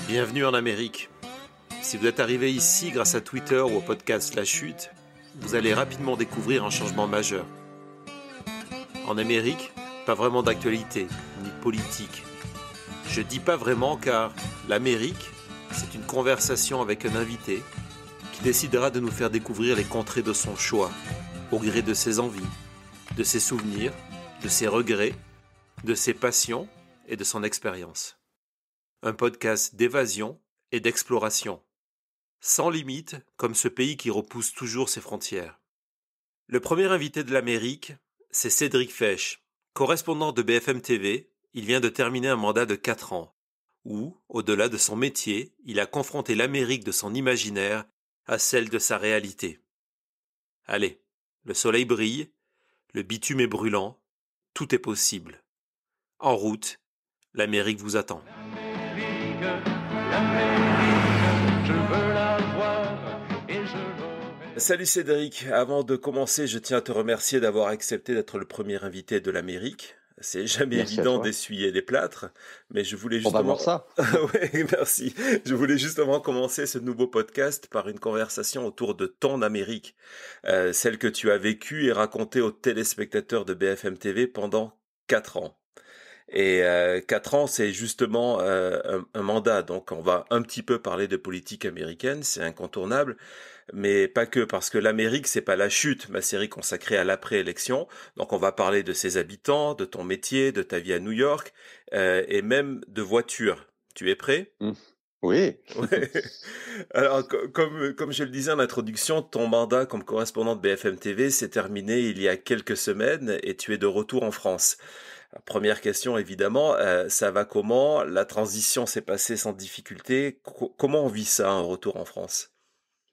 Bienvenue en Amérique. Si vous êtes arrivé ici grâce à Twitter ou au podcast La Chute, vous allez rapidement découvrir un changement majeur. En Amérique, pas vraiment d'actualité, ni de politique. Je dis pas vraiment car l'Amérique, c'est une conversation avec un invité qui décidera de nous faire découvrir les contrées de son choix, au gré de ses envies, de ses souvenirs, de ses regrets, de ses passions et de son expérience. Un podcast d'évasion et d'exploration. Sans limite, comme ce pays qui repousse toujours ses frontières. Le premier invité de l'Amérique, c'est Cédric Fesch. Correspondant de BFM TV, il vient de terminer un mandat de 4 ans, où, au-delà de son métier, il a confronté l'Amérique de son imaginaire à celle de sa réalité. Allez, le soleil brille, le bitume est brûlant, tout est possible. En route, l'Amérique vous attend. Salut Cédric, avant de commencer, je tiens à te remercier d'avoir accepté d'être le premier invité de l'Amérique. C'est jamais évident d'essuyer les plâtres, mais je voulais justement... On va voir ça. Ouais, merci. Je voulais justement commencer ce nouveau podcast par une conversation autour de ton Amérique, celle que tu as vécue et racontée aux téléspectateurs de BFM TV pendant 4 ans. Et 4 ans, c'est justement un mandat, donc on va un petit peu parler de politique américaine, c'est incontournable, mais pas que, parce que l'Amérique, c'est pas La Chute, ma série consacrée à l'après-élection, donc on va parler de ses habitants, de ton métier, de ta vie à New York, et même de voitures. Tu es prêt ? Oui. Ouais. Alors, comme je le disais en introduction, ton mandat comme correspondant de BFM TV s'est terminé il y a quelques semaines et tu es de retour en France. La première question, évidemment, ça va comment ? La transition s'est passée sans difficulté. Comment on vit ça, un retour en France ?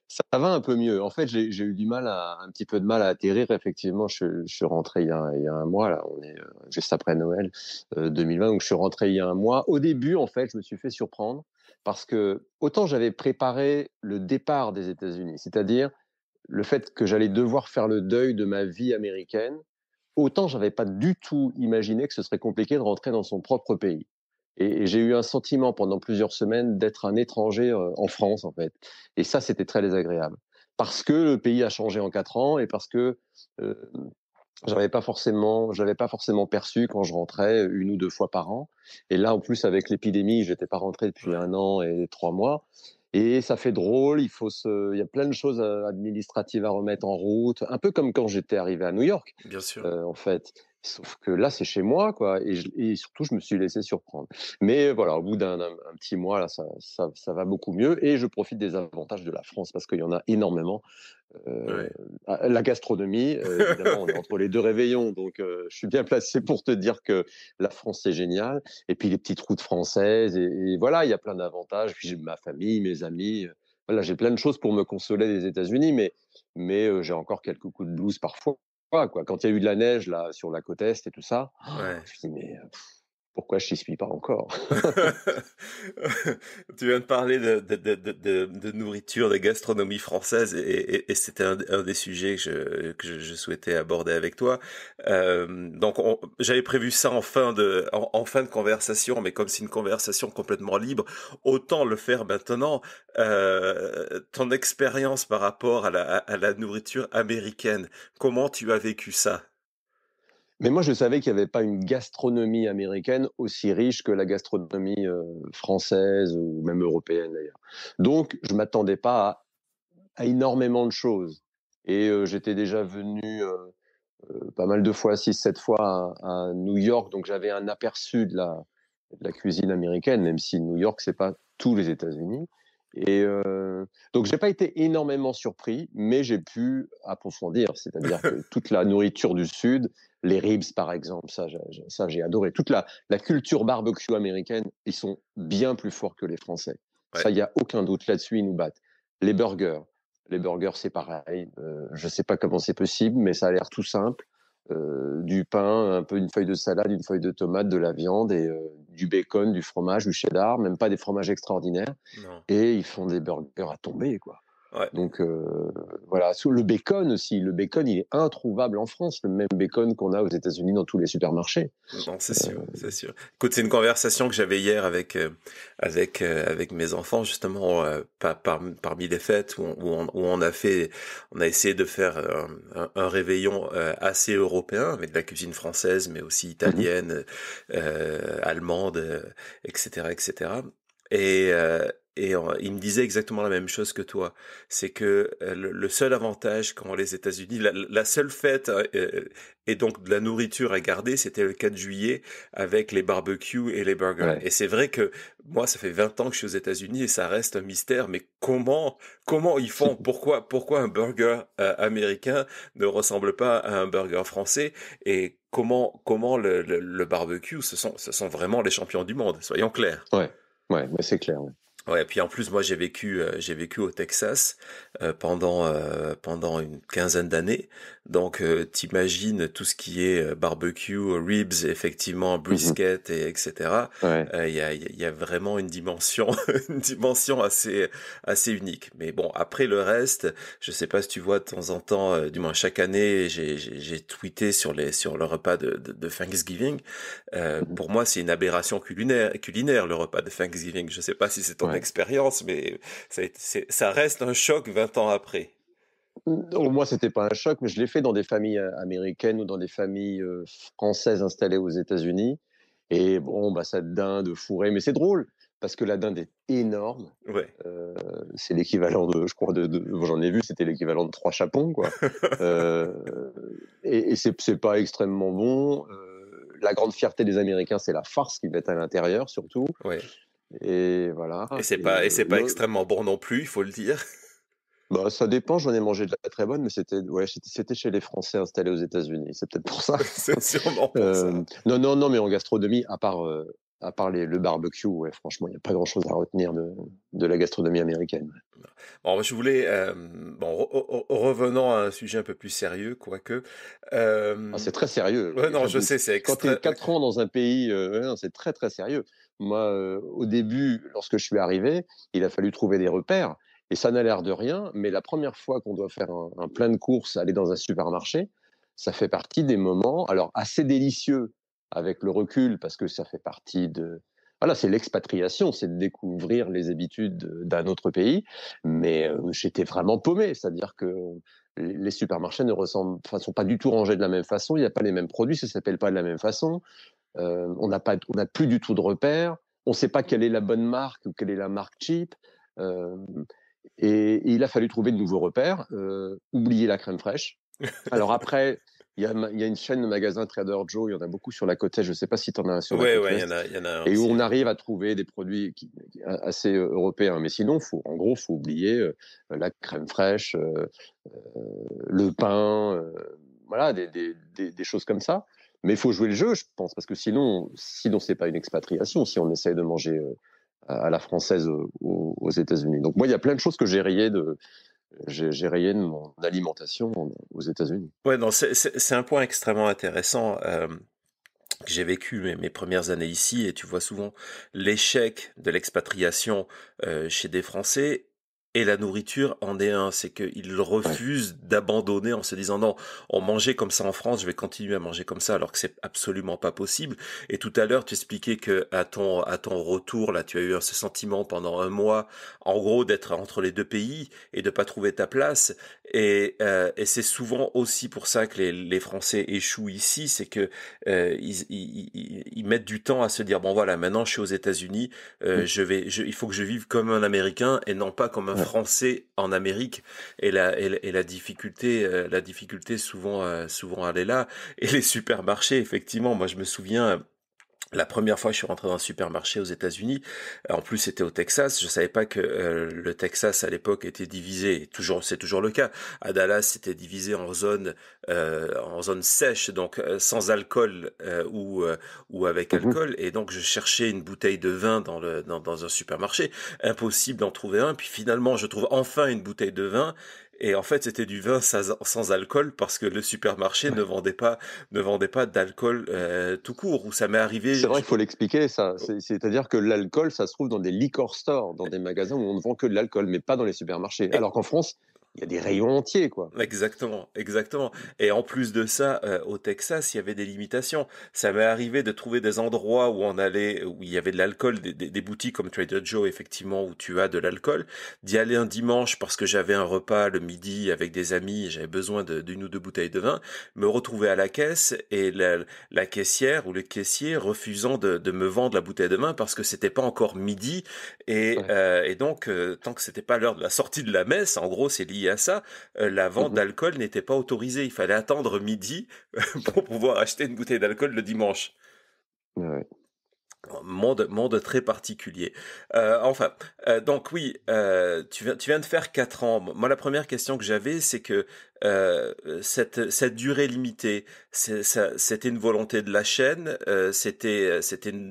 Ça va un peu mieux. En fait, j'ai eu un petit peu de mal à atterrir. Effectivement, je suis rentré il y a un mois. Là, on est juste après Noël 2020, donc je suis rentré il y a un mois. Au début, en fait, je me suis fait surprendre parce que autant j'avais préparé le départ des États-Unis, c'est-à-dire le fait que j'allais devoir faire le deuil de ma vie américaine, autant j'avais pas du tout imaginé que ce serait compliqué de rentrer dans son propre pays. Et j'ai eu un sentiment pendant plusieurs semaines d'être un étranger en France, en fait. Et ça, c'était très désagréable. Parce que le pays a changé en 4 ans et parce que euh, j'avais pas forcément perçu quand je rentrais 1 ou 2 fois par an. Et là, en plus, avec l'épidémie, j'étais pas rentré depuis 1 an et 3 mois. Et ça fait drôle, il y a plein de choses administratives à remettre en route, un peu comme quand j'étais arrivé à New York, Bien sûr. en fait. Sauf que là, c'est chez moi, quoi, et surtout, je me suis laissé surprendre. Mais voilà, au bout d'un petit mois, là, ça va beaucoup mieux, et je profite des avantages de la France parce qu'il y en a énormément. Ouais. La gastronomie, évidemment, on est entre les deux réveillons, donc je suis bien placé pour te dire que la France, c'est génial. Et puis les petites routes françaises, et voilà, il y a plein d'avantages. Puis j'ai ma famille, mes amis. Voilà, j'ai plein de choses pour me consoler des États-Unis, mais j'ai encore quelques coups de blues parfois. Quoi. Quand il y a eu de la neige là sur la côte est et tout ça, Ouais. je me dis mais pourquoi je n'y suis pas encore? Tu viens de parler de nourriture, de gastronomie française, et c'était un des sujets que je souhaitais aborder avec toi. Donc, j'avais prévu ça en fin de conversation, mais comme c'est une conversation complètement libre, autant le faire maintenant. Ton expérience par rapport à la nourriture américaine, comment tu as vécu ça? Mais moi, je savais qu'il n'y avait pas une gastronomie américaine aussi riche que la gastronomie française ou même européenne d'ailleurs. Donc, je m'attendais pas à énormément de choses. Et j'étais déjà venu pas mal de fois, 6, 7 fois à New York, donc j'avais un aperçu de la cuisine américaine, même si New York, c'est pas tous les États-Unis. Et donc, j'ai pas été énormément surpris, mais j'ai pu approfondir. C'est-à-dire que toute la nourriture du Sud, les ribs par exemple, ça j'ai adoré. Toute la culture barbecue américaine, ils sont bien plus forts que les Français. Ouais. Ça, il y a aucun doute là-dessus, ils nous battent. Les burgers, c'est pareil. Je sais pas comment c'est possible, mais ça a l'air tout simple. Du pain, un peu une feuille de salade, une feuille de tomate, de la viande et du bacon, du fromage, du cheddar, même pas des fromages extraordinaires. Non. Et ils font des burgers à tomber, quoi. Ouais. Donc voilà, le bacon aussi. Le bacon, il est introuvable en France, le même bacon qu'on a aux États-Unis dans tous les supermarchés. Non, c'est sûr, c'est sûr. Écoute, c'est une conversation que j'avais hier avec mes enfants justement parmi les fêtes où on a essayé de faire un réveillon assez européen avec de la cuisine française mais aussi Mhm. italienne, allemande, etc., etc. Et il me disait exactement la même chose que toi. C'est que le seul avantage quand les États-Unis, la seule fête et donc de la nourriture à garder, c'était le 4 juillet avec les barbecues et les burgers. Ouais, Et c'est vrai que moi, ça fait 20 ans que je suis aux États-Unis et ça reste un mystère. Mais comment ils font? Pourquoi un burger américain ne ressemble pas à un burger français? Et comment le barbecue, ce sont vraiment les champions du monde, soyons clairs. ouais, ouais, c'est clair. Ouais. Ouais, et puis en plus moi j'ai vécu au Texas pendant une quinzaine d'années. Donc t'imagines tout ce qui est barbecue, ribs, effectivement Mhm. brisket et etc. Ouais. Il y a vraiment une dimension une dimension assez unique. Mais bon, après le reste, je sais pas si tu vois de temps en temps, du moins chaque année, j'ai tweeté sur le repas de Thanksgiving. Mhm. Pour moi, c'est une aberration culinaire, le repas de Thanksgiving. Je sais pas si c'est ton Ouais. expérience, mais ça reste un choc 20 ans après. Donc, moi, c'était pas un choc, mais je l'ai fait dans des familles américaines ou dans des familles françaises installées aux États-Unis. Et bon, bah, cette dinde fourrée, mais c'est drôle parce que la dinde est énorme. Ouais. Euh, c'est l'équivalent de, je crois, j'en ai vu, c'était l'équivalent de 3 chapons, quoi. Euh, et c'est pas extrêmement bon. La grande fierté des Américains, c'est la farce qui va être à l'intérieur, surtout. Ouais. Et voilà. Et c'est Et pas, et c'est pas extrêmement bon non plus, il faut le dire. bah, ça dépend, j'en ai mangé de la très bonne, mais c'était chez les Français installés aux États-Unis. C'est peut-être pour ça. C'est sûrement pour ça. Non, non, non, mais en gastronomie, à part le barbecue, ouais, franchement, il n'y a pas grand-chose à retenir de la gastronomie américaine. Bon, je voulais, bon, revenons à un sujet un peu plus sérieux, quoique. Ah, Euh, c'est très sérieux. ouais, non, je sais, c'est Quand tu es extra. 4 ans dans un pays, ouais, non, c'est très, très sérieux. Moi, au début, lorsque je suis arrivé, il a fallu trouver des repères. Et ça n'a l'air de rien, mais la première fois qu'on doit faire un plein de courses, aller dans un supermarché, ça fait partie des moments, alors assez délicieux avec le recul, parce que ça fait partie de... Voilà, c'est l'expatriation, c'est de découvrir les habitudes d'un autre pays. Mais j'étais vraiment paumé, c'est-à-dire que les supermarchés ne ressemblent, enfin, sont pas du tout rangés de la même façon. Il n'y a pas les mêmes produits, ça s'appelle pas de la même façon. On n'a plus du tout de repères. On ne sait pas quelle est la bonne marque ou quelle est la marque cheap. Euh, et il a fallu trouver de nouveaux repères. Oublier la crème fraîche. Alors après, il y a une chaîne de magasins Trader Joe. Il y en a beaucoup sur la côte est. Je ne sais pas si tu en as un sur la Ouais, côte ouais, ouest. il y en a un Et où aussi. on Ouais. arrive à trouver des produits assez européens. Mais sinon, en gros, faut oublier la crème fraîche, le pain, voilà, des choses comme ça. Mais il faut jouer le jeu, je pense, parce que sinon c'est pas une expatriation si on essaye de manger à la française aux États-Unis. Donc moi, il y a plein de choses que j'ai rayé de mon alimentation aux États-Unis. Ouais, non, c'est un point extrêmement intéressant. Que j'ai vécu mes premières années ici et tu vois souvent l'échec de l'expatriation chez des Français et la nourriture en est un, c'est qu'ils Ouais. refusent d'abandonner en se disant non, on mangeait comme ça en France, je vais continuer à manger comme ça alors que c'est absolument pas possible. Et tout à l'heure tu expliquais que à ton retour là, tu as eu ce sentiment pendant un mois, en gros d'être entre les deux pays et de pas trouver ta place. Et c'est souvent aussi pour ça que les Français échouent ici, c'est que ils mettent du temps à se dire bon voilà maintenant je suis aux États-Unis, Mm. il faut que je vive comme un Américain et non pas comme un Ouais. Français en Amérique. Et la difficulté souvent elle est là. Et les supermarchés effectivement, moi je me souviens. La première fois que je suis rentré dans un supermarché aux États-Unis, en plus c'était au Texas, je savais pas que le Texas à l'époque était divisé, et c'est toujours le cas. À Dallas, c'était divisé en zones sèches, donc sans alcool ou avec Mhm. alcool. Et donc je cherchais une bouteille de vin dans un supermarché, impossible d'en trouver un. Puis finalement, je trouve enfin une bouteille de vin Et en fait, c'était du vin sans alcool parce que le supermarché ne vendait pas d'alcool tout court. Où ça m'est C'est arrivé. vrai qu'il faut l'expliquer, ça. C'est-à-dire que l'alcool, ça se trouve dans des liquor stores, dans des magasins où on ne vend que de l'alcool, mais pas dans les supermarchés. Alors qu'en France, il y a des rayons entiers, quoi. Exactement, exactement. Et en plus de ça, au Texas, il y avait des limitations. Ça m'est arrivé de trouver des endroits où on allait, où il y avait de l'alcool, des boutiques comme Trader Joe, effectivement, où tu as de l'alcool. D'y aller un dimanche parce que j'avais un repas le midi avec des amis, et j'avais besoin d'une ou deux bouteilles de vin, me retrouver à la caisse et la caissière ou le caissier refusant de me vendre la bouteille de vin parce que c'était pas encore midi Ouais. et donc tant que c'était pas l'heure de la sortie de la messe, en gros, c'est lié à ça. La vente Mhm. d'alcool n'était pas autorisée. Il fallait attendre midi pour pouvoir acheter une bouteille d'alcool le dimanche. Ouais. Monde très particulier. Enfin, donc oui, tu viens de faire 4 ans. Moi, la première question que j'avais, c'est que cette durée limitée, c'était une volonté de la chaîne, c'était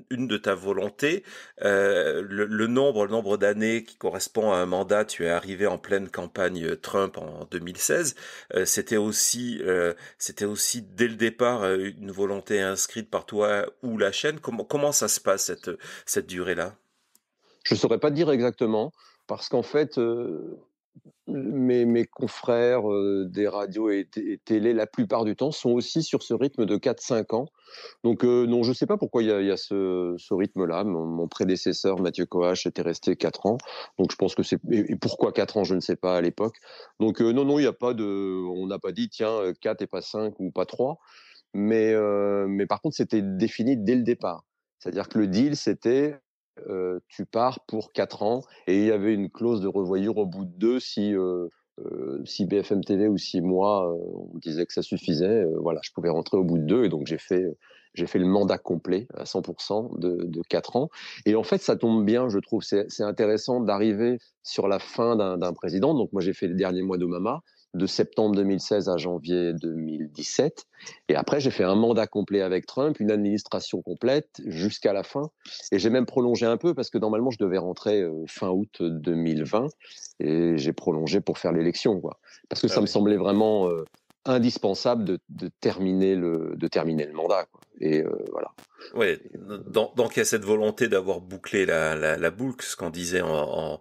une de ta volonté. Le nombre d'années qui correspond à un mandat, tu es arrivé en pleine campagne Trump en 2016. C'était aussi dès le départ une volonté inscrite par toi ou la chaîne. Comment ça se passe cette durée-là? Je ne saurais pas te dire exactement, parce qu'en fait, mes confrères des radios et télé, la plupart du temps, sont aussi sur ce rythme de 4-5 ans. Donc, non, je ne sais pas pourquoi il y a ce rythme-là. Mon prédécesseur, Mathieu Coache, était resté 4 ans. Donc, je pense que c'est. Et pourquoi 4 ans, je ne sais pas à l'époque. Donc, non, il n'y a pas de. On n'a pas dit, tiens, 4 et pas 5 ou pas 3. Mais par contre, c'était défini dès le départ. C'est-à-dire que le deal, c'était tu pars pour 4 ans et il y avait une clause de revoyure au bout de 2 si BFM TV ou si moi, on disait que ça suffisait. Voilà, je pouvais rentrer au bout de 2 et donc j'ai fait le mandat complet à 100% de 4 ans. Et en fait, ça tombe bien, je trouve. C'est intéressant d'arriver sur la fin d'un président. Donc moi, j'ai fait les derniers mois d'Obama, de septembre 2016 à janvier 2017. Et après, j'ai fait un mandat complet avec Trump, une administration complète jusqu'à la fin. Et j'ai même prolongé un peu parce que normalement, je devais rentrer fin août 2020 et j'ai prolongé pour faire l'élection, quoi. Parce que Ah ça me oui. semblait vraiment indispensable de terminer le mandat, quoi. Et voilà. Ouais, donc il y a cette volonté d'avoir bouclé la boucle, ce qu'on disait en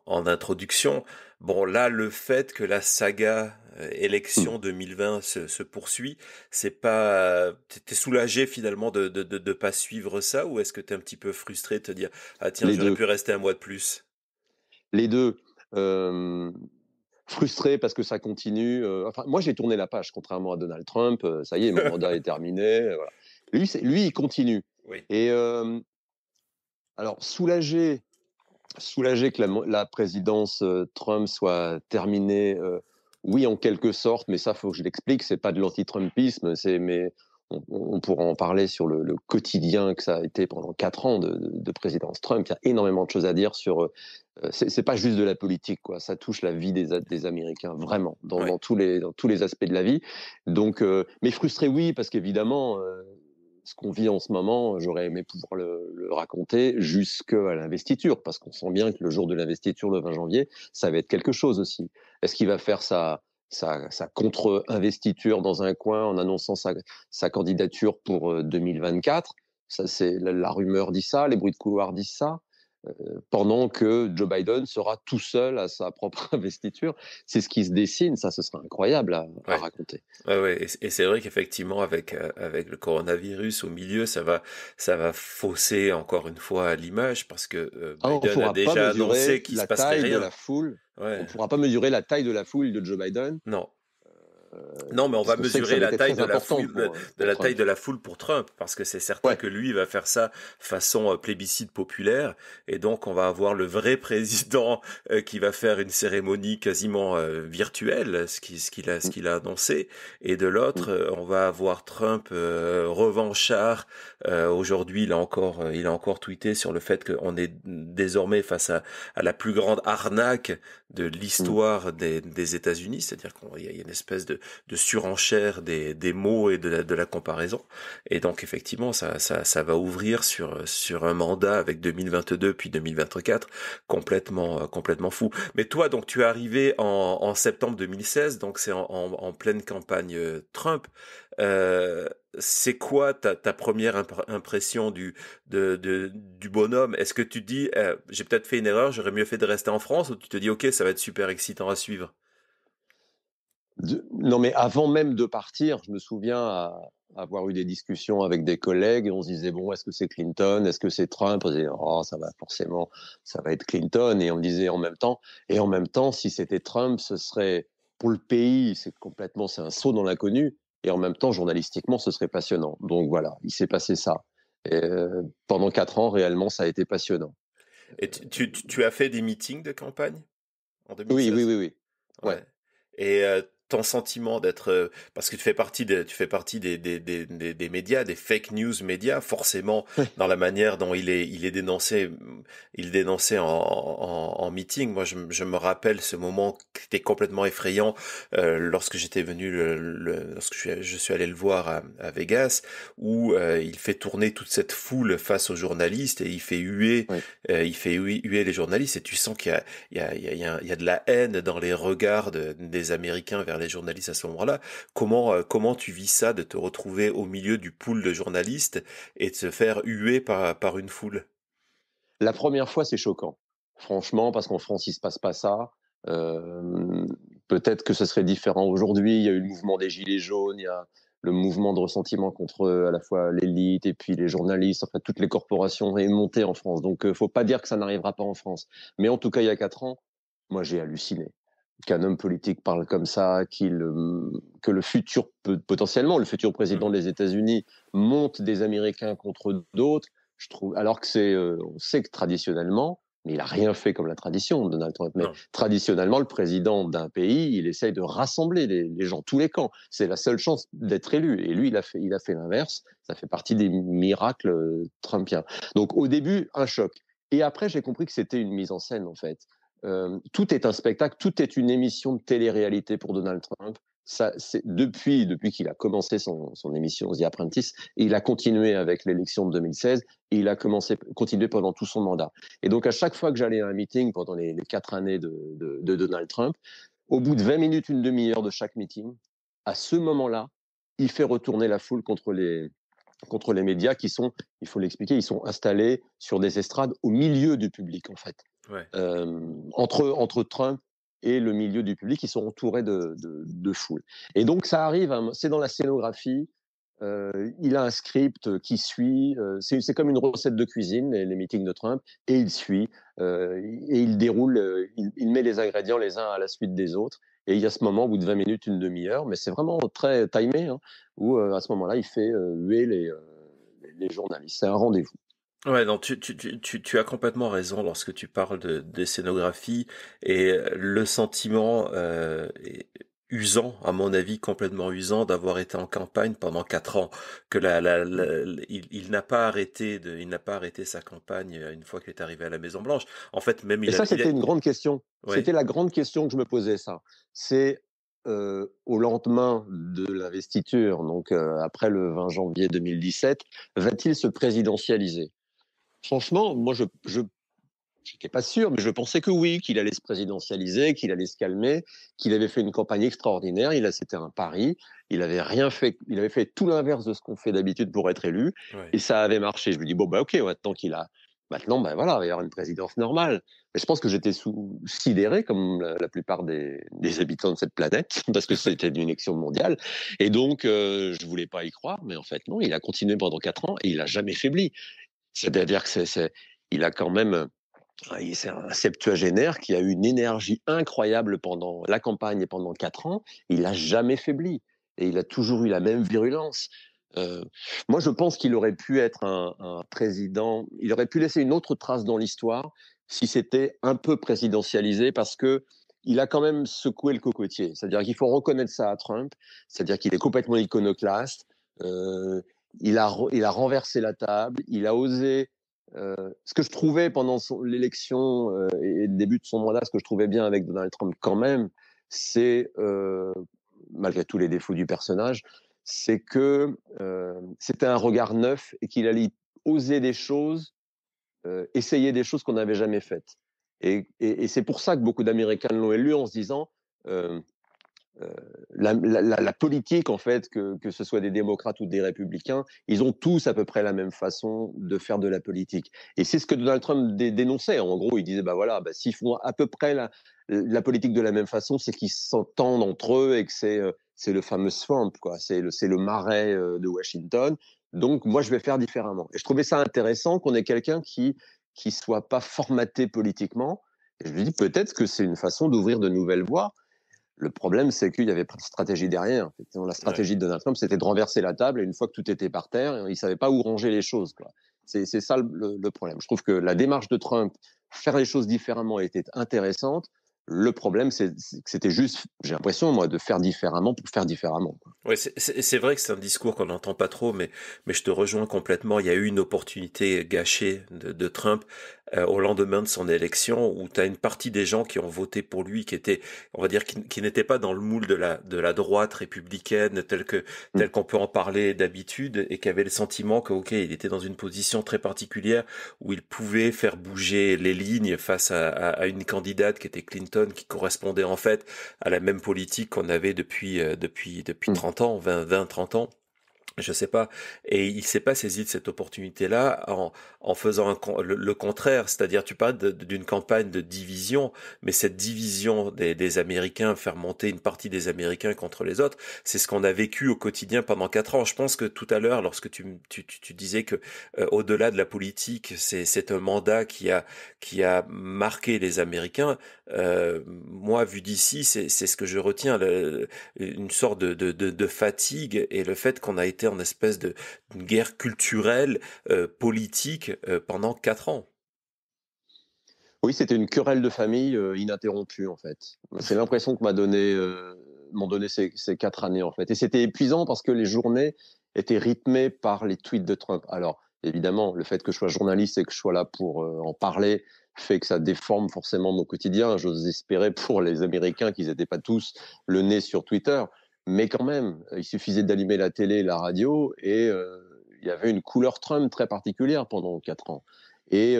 introduction. Bon, là, le fait que la saga élection 2020 se poursuit, c'est pas, t'es soulagé finalement de pas suivre ça, ou est-ce que t'es un petit peu frustré de te dire, ah tiens, Les j'aurais deux. pu rester un mois de plus? Les deux. Euh, Frustré parce que ça continue. Enfin, moi, j'ai tourné la page, contrairement à Donald Trump. Ça y est, mon mandat est terminé. Voilà. Lui, il continue. Oui. Et alors, soulagé que la présidence Trump soit terminée, oui, en quelque sorte, mais ça, faut que je l'explique, c'est pas de l'anti-Trumpisme, mais on pourra en parler sur le quotidien que ça a été pendant 4 ans de présidence Trump. Il y a énormément de choses à dire sur. C'est pas juste de la politique, quoi. Ça touche la vie des Américains, vraiment, Ouais. dans tous les aspects de la vie. Donc, mais frustré, oui, parce qu'évidemment, ce qu'on vit en ce moment, j'aurais aimé pouvoir le raconter jusqu'à l'investiture, parce qu'on sent bien que le jour de l'investiture, le 20 janvier, ça va être quelque chose aussi. Est-ce qu'il va faire sa contre-investiture dans un coin en annonçant sa candidature pour 2024? Ça, c'est la rumeur dit ça, les bruits de couloir disent ça. Pendant que Joe Biden sera tout seul à sa propre investiture. C'est ce qui se dessine, ça, ce sera incroyable à Ouais. raconter. Ouais, ouais, et c'est vrai qu'effectivement avec le coronavirus au milieu, ça va fausser encore une fois l'image parce que On ne Biden a pourra pas déjà annoncé mesurer qu'il se la passerait taille de rien. la foule. On Ouais, ne pourra pas mesurer la taille de la foule de Joe Biden, non. Non, mais on parce va qu'on sait que ça mesurer va la être taille très de la important foule, de pour la taille Trump. de la foule pour Trump, parce que c'est certain Ouais. que lui va faire ça façon plébiscite populaire, et donc on va avoir le vrai président qui va faire une cérémonie quasiment virtuelle, ce qu'il a annoncé, et de l'autre, on va avoir Trump revanchard. Aujourd'hui, il a encore tweeté sur le fait qu'on est désormais face à la plus grande arnaque de l'histoire des États-Unis, c'est-à-dire qu'il y a une espèce de surenchère des mots et de la comparaison. Et donc effectivement, ça va ouvrir sur un mandat avec 2022 puis 2024 complètement fou. Mais toi, donc tu es arrivé en septembre 2016, donc c'est en pleine campagne Trump. Euh, c'est quoi ta première impression du bonhomme? Est-ce que tu te dis, j'ai peut-être fait une erreur, j'aurais mieux fait de rester en France, ou tu te dis, ok, ça va être super excitant à suivre? Non, mais avant même de partir, je me souviens avoir eu des discussions avec des collègues et on se disait, bon, est-ce que c'est Clinton? Est-ce que c'est Trump? On se disait, oh, ça va forcément, ça va être Clinton. Et on me disait en même temps, si c'était Trump, ce serait pour le pays, c'est un saut dans l'inconnu. Et en même temps, journalistiquement, ce serait passionnant. Donc voilà, il s'est passé ça. Et, pendant 4 ans, réellement, ça a été passionnant. Et tu as fait des meetings de campagne en Oui, oui, 2016? oui, oui. Ouais. Ouais. Et ton sentiment d'être, parce que tu fais partie des médias, des fake news médias, forcément dans la manière dont il dénonçait en meeting. Moi, je me rappelle ce moment qui était complètement effrayant lorsque j'étais venu, lorsque je suis allé le voir à Vegas, où il fait tourner toute cette foule face aux journalistes et Ouais. il fait huer les journalistes et tu sens il y a de la haine dans les regards des Américains vers les journalistes à ce moment-là. Comment tu vis ça de te retrouver au milieu du pool de journalistes et de se faire huer par une foule? La première fois, c'est choquant. Franchement, parce qu'en France, il se passe pas ça. Euh, Peut-être que ce serait différent aujourd'hui. Il y a eu le mouvement des Gilets jaunes, il y a le mouvement de ressentiment contre à la fois l'élite et puis les journalistes. Enfin, toutes les corporations est montée en France. Donc, faut pas dire que ça n'arrivera pas en France. Mais en tout cas, il y a 4 ans, moi, j'ai halluciné qu'un homme politique parle comme ça, que le futur, potentiellement, le futur président Mhm. des États-Unis monte des Américains contre d'autres. Je trouve, alors que on sait que traditionnellement, mais il a rien fait comme la tradition, Donald Trump. Mais Non. traditionnellement, le président d'un pays, il essaye de rassembler les gens, tous les camps. C'est la seule chance d'être élu. Et lui, il a fait l'inverse. Ça fait partie des miracles trumpiens. Donc, au début, un choc. Et après, j'ai compris que c'était une mise en scène, en fait. Tout est un spectacle, tout est une émission de télé-réalité pour Donald Trump. Ça, depuis qu'il a commencé son émission The Apprentice, et il a continué avec l'élection de 2016, et il a continué pendant tout son mandat. Et donc, à chaque fois que j'allais à un meeting pendant les 4 années de Donald Trump, au bout de 20 minutes, une demi-heure de chaque meeting, à ce moment-là, il fait retourner la foule contre les médias qui sont, il faut l'expliquer, ils sont installés sur des estrades au milieu du public, en fait. Ouais. Entre Trump et le milieu du public, ils sont entourés de foule. Et donc, ça arrive, c'est dans la scénographie. Il a un script qui suit. C'est comme une recette de cuisine, les meetings de Trump, et il suit. Et il déroule, il met les ingrédients les uns à la suite des autres. Et il y a ce moment, au bout de 20 minutes, une demi-heure, mais c'est vraiment très timé, hein, où à ce moment-là, il fait huer les journalistes. C'est un rendez-vous. Ouais, non, tu as complètement raison lorsque tu parles des scénographies et le sentiment usant, à mon avis, complètement usant d'avoir été en campagne pendant 4 ans, que il n'a pas arrêté sa campagne une fois qu'il est arrivé à la Maison Blanche. En fait, même Et ça, c'était une grande question. oui, C'était la grande question que je me posais, ça. C'est au lendemain de l'investiture, donc après le 20 janvier 2017, va-t-il se présidentialiser? Franchement, moi, je n'étais pas sûr, mais je pensais que oui, qu'il allait se présidentialiser, qu'il allait se calmer, qu'il avait fait une campagne extraordinaire. C'était un pari. Il avait rien fait. Il avait fait tout l'inverse de ce qu'on fait d'habitude pour être élu, oui. et ça avait marché. Je me dis bon bah ok, maintenant ben voilà, il va y avoir une présidence normale. Mais je pense que j'étais sidéré comme la plupart des habitants de cette planète parce que c'était une élection mondiale, et donc je voulais pas y croire. Mais en fait non, il a continué pendant 4 ans et il a jamais faibli. C'est-à-dire que il a quand même c'est un septuagénaire qui a eu une énergie incroyable pendant la campagne et pendant 4 ans. Il n'a jamais faibli et il a toujours eu la même virulence. Euh, Moi, je pense qu'il aurait pu être un président. Il aurait pu laisser une autre trace dans l'histoire si c'était un peu présidentialisé, parce que il a quand même secoué le cocotier. C'est-à-dire qu'il faut reconnaître ça à Trump. C'est-à-dire qu'il est complètement iconoclaste. Euh, il a renversé la table. Il a osé ce que je trouvais pendant l'élection et le début de son mandat, ce que je trouvais bien avec Donald Trump quand même, c'est malgré tous les défauts du personnage, c'est que c'était un regard neuf et qu'il allait oser des choses, essayer des choses qu'on n'avait jamais faites. Et c'est pour ça que beaucoup d'Américains l'ont élu en se disant euh, la politique, en fait, que ce soit des démocrates ou des républicains, ils ont tous à peu près la même façon de faire de la politique. Et c'est ce que Donald Trump dénonçait. En gros, il disait, bah voilà, bah, s'ils font à peu près la politique de la même façon, c'est qu'ils s'entendent entre eux et que c'est le fameux swamp, quoi. C'est le marais de Washington. Donc, moi, je vais faire différemment. Et je trouvais ça intéressant qu'on ait quelqu'un qui soit pas formaté politiquement. Et je lui dis, peut-être que c'est une façon d'ouvrir de nouvelles voies. Le problème, c'est qu'il n'y avait pas de stratégie derrière. La stratégie de Donald Trump, c'était de renverser la table, et une fois que tout était par terre, il ne savait pas où ranger les choses, quoi. C'est ça le problème. Je trouve que la démarche de Trump, faire les choses différemment, était intéressante. Le problème, c'est que c'était juste, j'ai l'impression, moi, de faire différemment pour faire différemment, quoi. Ouais, c'est vrai que c'est un discours qu'on n'entend pas trop, mais je te rejoins complètement. Il y a eu une opportunité gâchée de Trump au lendemain de son élection, où tu as une partie des gens qui ont voté pour lui, qui étaient, on va dire, qui n'étaient pas dans le moule de la droite républicaine tel qu'on peut en parler d'habitude, et qui avaient le sentiment que, ok, il était dans une position très particulière où il pouvait faire bouger les lignes face à une candidate qui était Clinton, qui correspondait en fait à la même politique qu'on avait depuis 30 ans, 20, 30 ans. Je sais pas. Et il s'est pas saisi de cette opportunité-là en faisant le contraire. C'est-à-dire, tu parles d'une campagne de division, mais cette division des Américains, faire monter une partie des Américains contre les autres, c'est ce qu'on a vécu au quotidien pendant 4 ans. Je pense que tout à l'heure, lorsque tu disais que au-delà de la politique, c'est un mandat qui a marqué les Américains. Moi, vu d'ici, c'est ce que je retiens, une sorte de fatigue, et le fait qu'on a été en espèce d'une guerre culturelle, politique, pendant 4 ans. Oui, c'était une querelle de famille ininterrompue, en fait. C'est l'impression que m'ont donné ces 4 années, en fait. Et c'était épuisant parce que les journées étaient rythmées par les tweets de Trump. Alors, évidemment, le fait que je sois journaliste et que je sois là pour en parler fait que ça déforme forcément mon quotidien. J'ose espérer pour les Américains qu'ils n'étaient pas tous le nez sur Twitter. Mais quand même, il suffisait d'allumer la télé, la radio, et il y avait une couleur Trump très particulière pendant 4 ans. Et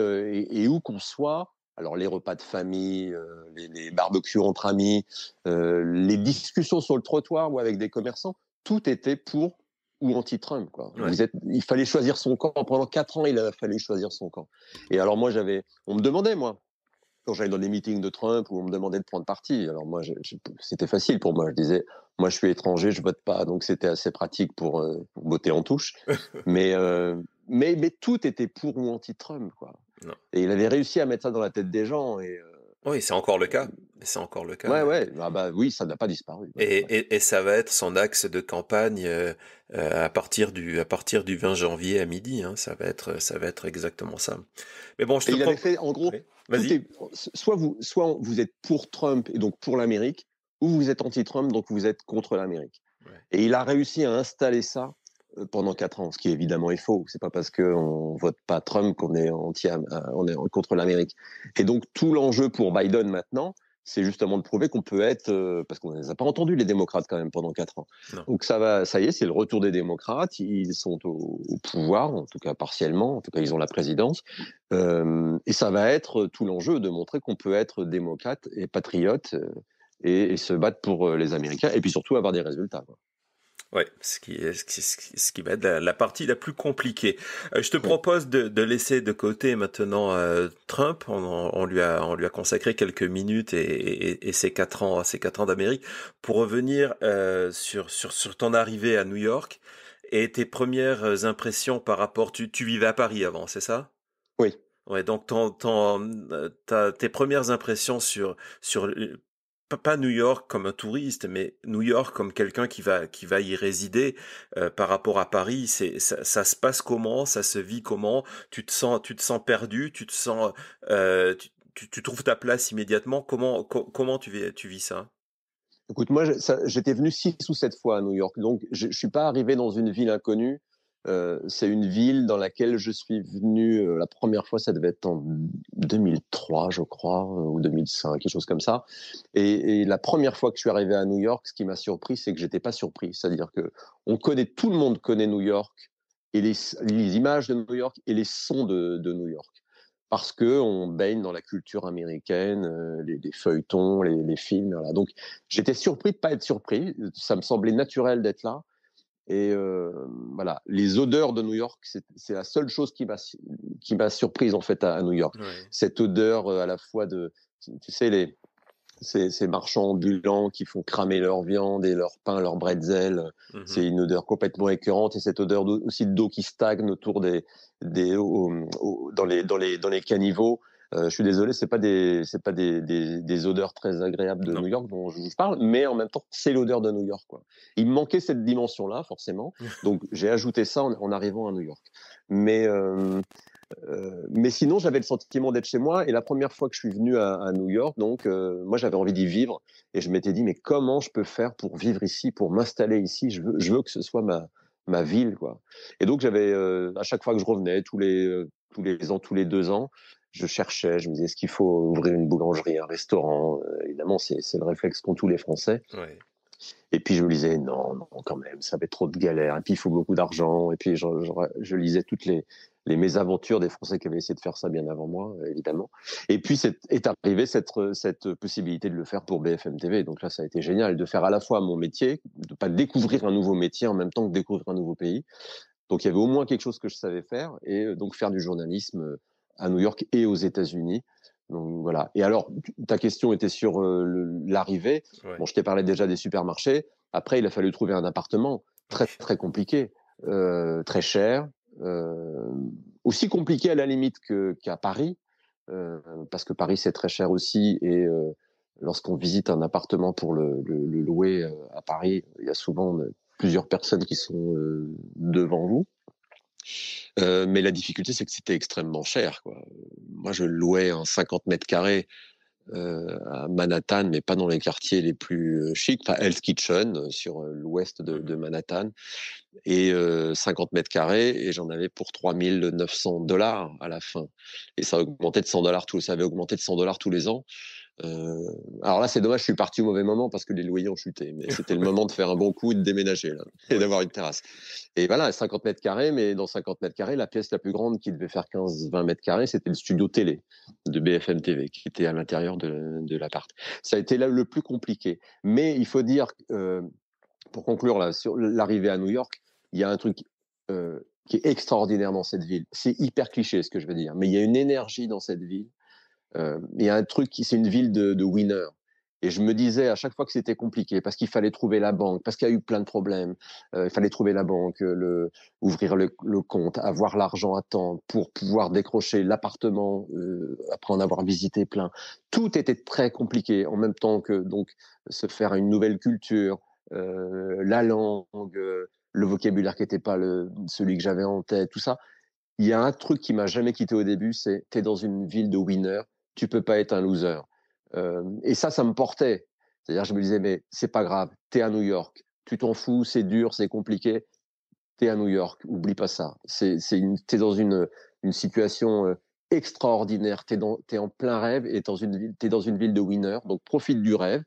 où qu'on soit, alors les repas de famille, les barbecues entre amis, les discussions sur le trottoir ou avec des commerçants, tout était pour ou anti-Trump, quoi. Ouais. Il fallait choisir son camp. Pendant 4 ans, il a fallu choisir son camp. Et alors moi, on me demandait, moi, quand j'allais dans des meetings de Trump où on me demandait de prendre parti. Alors moi, c'était facile pour moi. Je disais, moi, je suis étranger, je vote pas, donc c'était assez pratique pour botter en touche. mais, mais tout était pour ou anti-Trump, quoi. Non. Et il avait réussi à mettre ça dans la tête des gens. Et Oui, c'est encore le cas. C'est encore le cas. ouais. Ah bah oui, ça n'a pas disparu. Et ça va être son axe de campagne à partir du 20 janvier à midi. Hein. Ça va être exactement ça. Mais bon, il avait fait, en gros, oui. Vas-y. Soit vous êtes pour Trump et donc pour l'Amérique, ou vous êtes anti-Trump, donc vous êtes contre l'Amérique. Ouais. Et il a réussi à installer ça pendant 4 ans, ce qui évidemment est faux. C'est pas parce qu'on vote pas Trump qu'on est on est contre l'Amérique. Et donc tout l'enjeu pour Biden maintenant, c'est justement de prouver qu'on peut être, parce qu'on ne les a pas entendus les démocrates quand même pendant 4 ans. Non. Donc ça y est, c'est le retour des démocrates. Ils sont au pouvoir, en tout cas partiellement. En tout cas, ils ont la présidence. Et ça va être tout l'enjeu de montrer qu'on peut être démocrate et patriote et se battre pour les Américains, et puis surtout avoir des résultats, quoi. Ouais, ce qui va être la partie la plus compliquée. Je te propose de laisser de côté maintenant Trump. On lui a consacré quelques minutes et ses 4 ans d'Amérique, pour revenir sur ton arrivée à New York et tes premières impressions par rapport. Tu vivais à Paris avant, c'est ça? Oui. Ouais, donc tes premières impressions sur pas New York comme un touriste, mais New York comme quelqu'un qui va y résider, par rapport à Paris, ça se passe comment, ça se vit comment, tu te sens perdu, tu te sens, tu trouves ta place immédiatement, comment tu vis ça? Écoute, moi, j'étais venu 6 ou 7 fois à New York, donc je suis pas arrivé dans une ville inconnue. C'est une ville dans laquelle je suis venu la première fois, ça devait être en 2003, je crois, ou 2005, quelque chose comme ça. Et la première fois que je suis arrivé à New York, ce qui m'a surpris, c'est que j'étais pas surpris. C'est-à-dire que tout le monde connaît New York et les images de New York et les sons de New York. Parce que on baigne dans la culture américaine, les feuilletons, les films. Voilà. Donc j'étais surpris de pas être surpris. Ça me semblait naturel d'être là. Et voilà, les odeurs de New York, c'est la seule chose qui m'a surprise en fait à New York. Ouais. Cette odeur à la fois de, tu sais, ces marchands ambulants qui font cramer leur viande et leur pain, leur bretzel. C'est une odeur complètement écœurante et cette odeur aussi d'eau qui stagne autour dans les caniveaux. Je suis désolé, c'est pas des odeurs très agréables de Non. New York dont je vous parle, mais en même temps, c'est l'odeur de New York, quoi. Il me manquait cette dimension-là, forcément. Donc, j'ai ajouté ça en arrivant à New York. Mais sinon, j'avais le sentiment d'être chez moi. Et la première fois que je suis venu à New York, donc, moi, j'avais envie d'y vivre. Et je m'étais dit, mais comment je peux faire pour vivre ici, pour m'installer ici? Je veux que ce soit ma ville, quoi. Et donc, à chaque fois que je revenais, tous les ans, tous les 2 ans, je cherchais, je me disais, est-ce qu'il faut ouvrir une boulangerie, un restaurant? Évidemment, c'est le réflexe qu'ont tous les Français. Ouais. Et puis je me disais, non, non, quand même, ça va être trop de galères. Et puis il faut beaucoup d'argent. Et puis je lisais toutes les mésaventures des Français qui avaient essayé de faire ça bien avant moi, évidemment. Et puis est arrivée cette possibilité de le faire pour BFM TV. Donc là, ça a été génial de faire à la fois mon métier, de pas découvrir un nouveau métier en même temps que découvrir un nouveau pays. Donc il y avait au moins quelque chose que je savais faire. Et donc faire du journalisme à New York et aux États-Unis. Donc voilà. Et alors, ta question était sur l'arrivée. Ouais. Bon, je t'ai parlé déjà des supermarchés. Après, il a fallu trouver un appartement très Ok. très compliqué, très cher, euh, aussi compliqué à la limite qu'à Paris, parce que Paris c'est très cher aussi. Et lorsqu'on visite un appartement pour le louer à Paris, il y a souvent plusieurs personnes qui sont devant vous. Mais la difficulté, c'est que c'était extrêmement cher, quoi. Moi, je louais un 50 mètres carrés à Manhattan, mais pas dans les quartiers les plus chics. Enfin, Hell's Kitchen, sur l'ouest de Manhattan. Et 50 mètres carrés, et j'en avais pour $3 900 à la fin. Et ça augmentait de $100 ça avait augmenté de $100 tous les ans. Alors là, c'est dommage, je suis parti au mauvais moment parce que les loyers ont chuté. Mais c'était le moment de faire un bon coup et de déménager, là, et Ouais. d'avoir une terrasse. Et voilà, 50 mètres carrés, mais dans 50 mètres carrés, la pièce la plus grande qui devait faire 15-20 mètres carrés, c'était le studio télé de BFM TV qui était à l'intérieur de l'appart. Ça a été là le plus compliqué. Mais il faut dire, pour conclure là, sur l'arrivée à New York, il y a un truc qui est extraordinaire dans cette ville. C'est hyper cliché ce que je veux dire, mais il y a une énergie dans cette ville. Il y a un truc c'est une ville de winners. Et je me disais à chaque fois que c'était compliqué, parce qu'il fallait trouver la banque, parce qu'il y a eu plein de problèmes, il fallait trouver la banque, ouvrir le compte, avoir l'argent à temps pour pouvoir décrocher l'appartement après en avoir visité plein. Tout était très compliqué en même temps que donc se faire une nouvelle culture, la langue, le vocabulaire qui n'était pas celui que j'avais en tête, tout ça. Il y a un truc qui m'a jamais quitté au début, c'est t'es dans une ville de winners, tu peux pas être un loser. Et ça me portait. C'est-à-dire, je me disais, mais c'est pas grave, t'es à New York, tu t'en fous, c'est dur, c'est compliqué, t'es à New York, oublie pas ça. T'es dans une situation extraordinaire, t'es en plein rêve et t'es dans une ville de winners, donc profite du rêve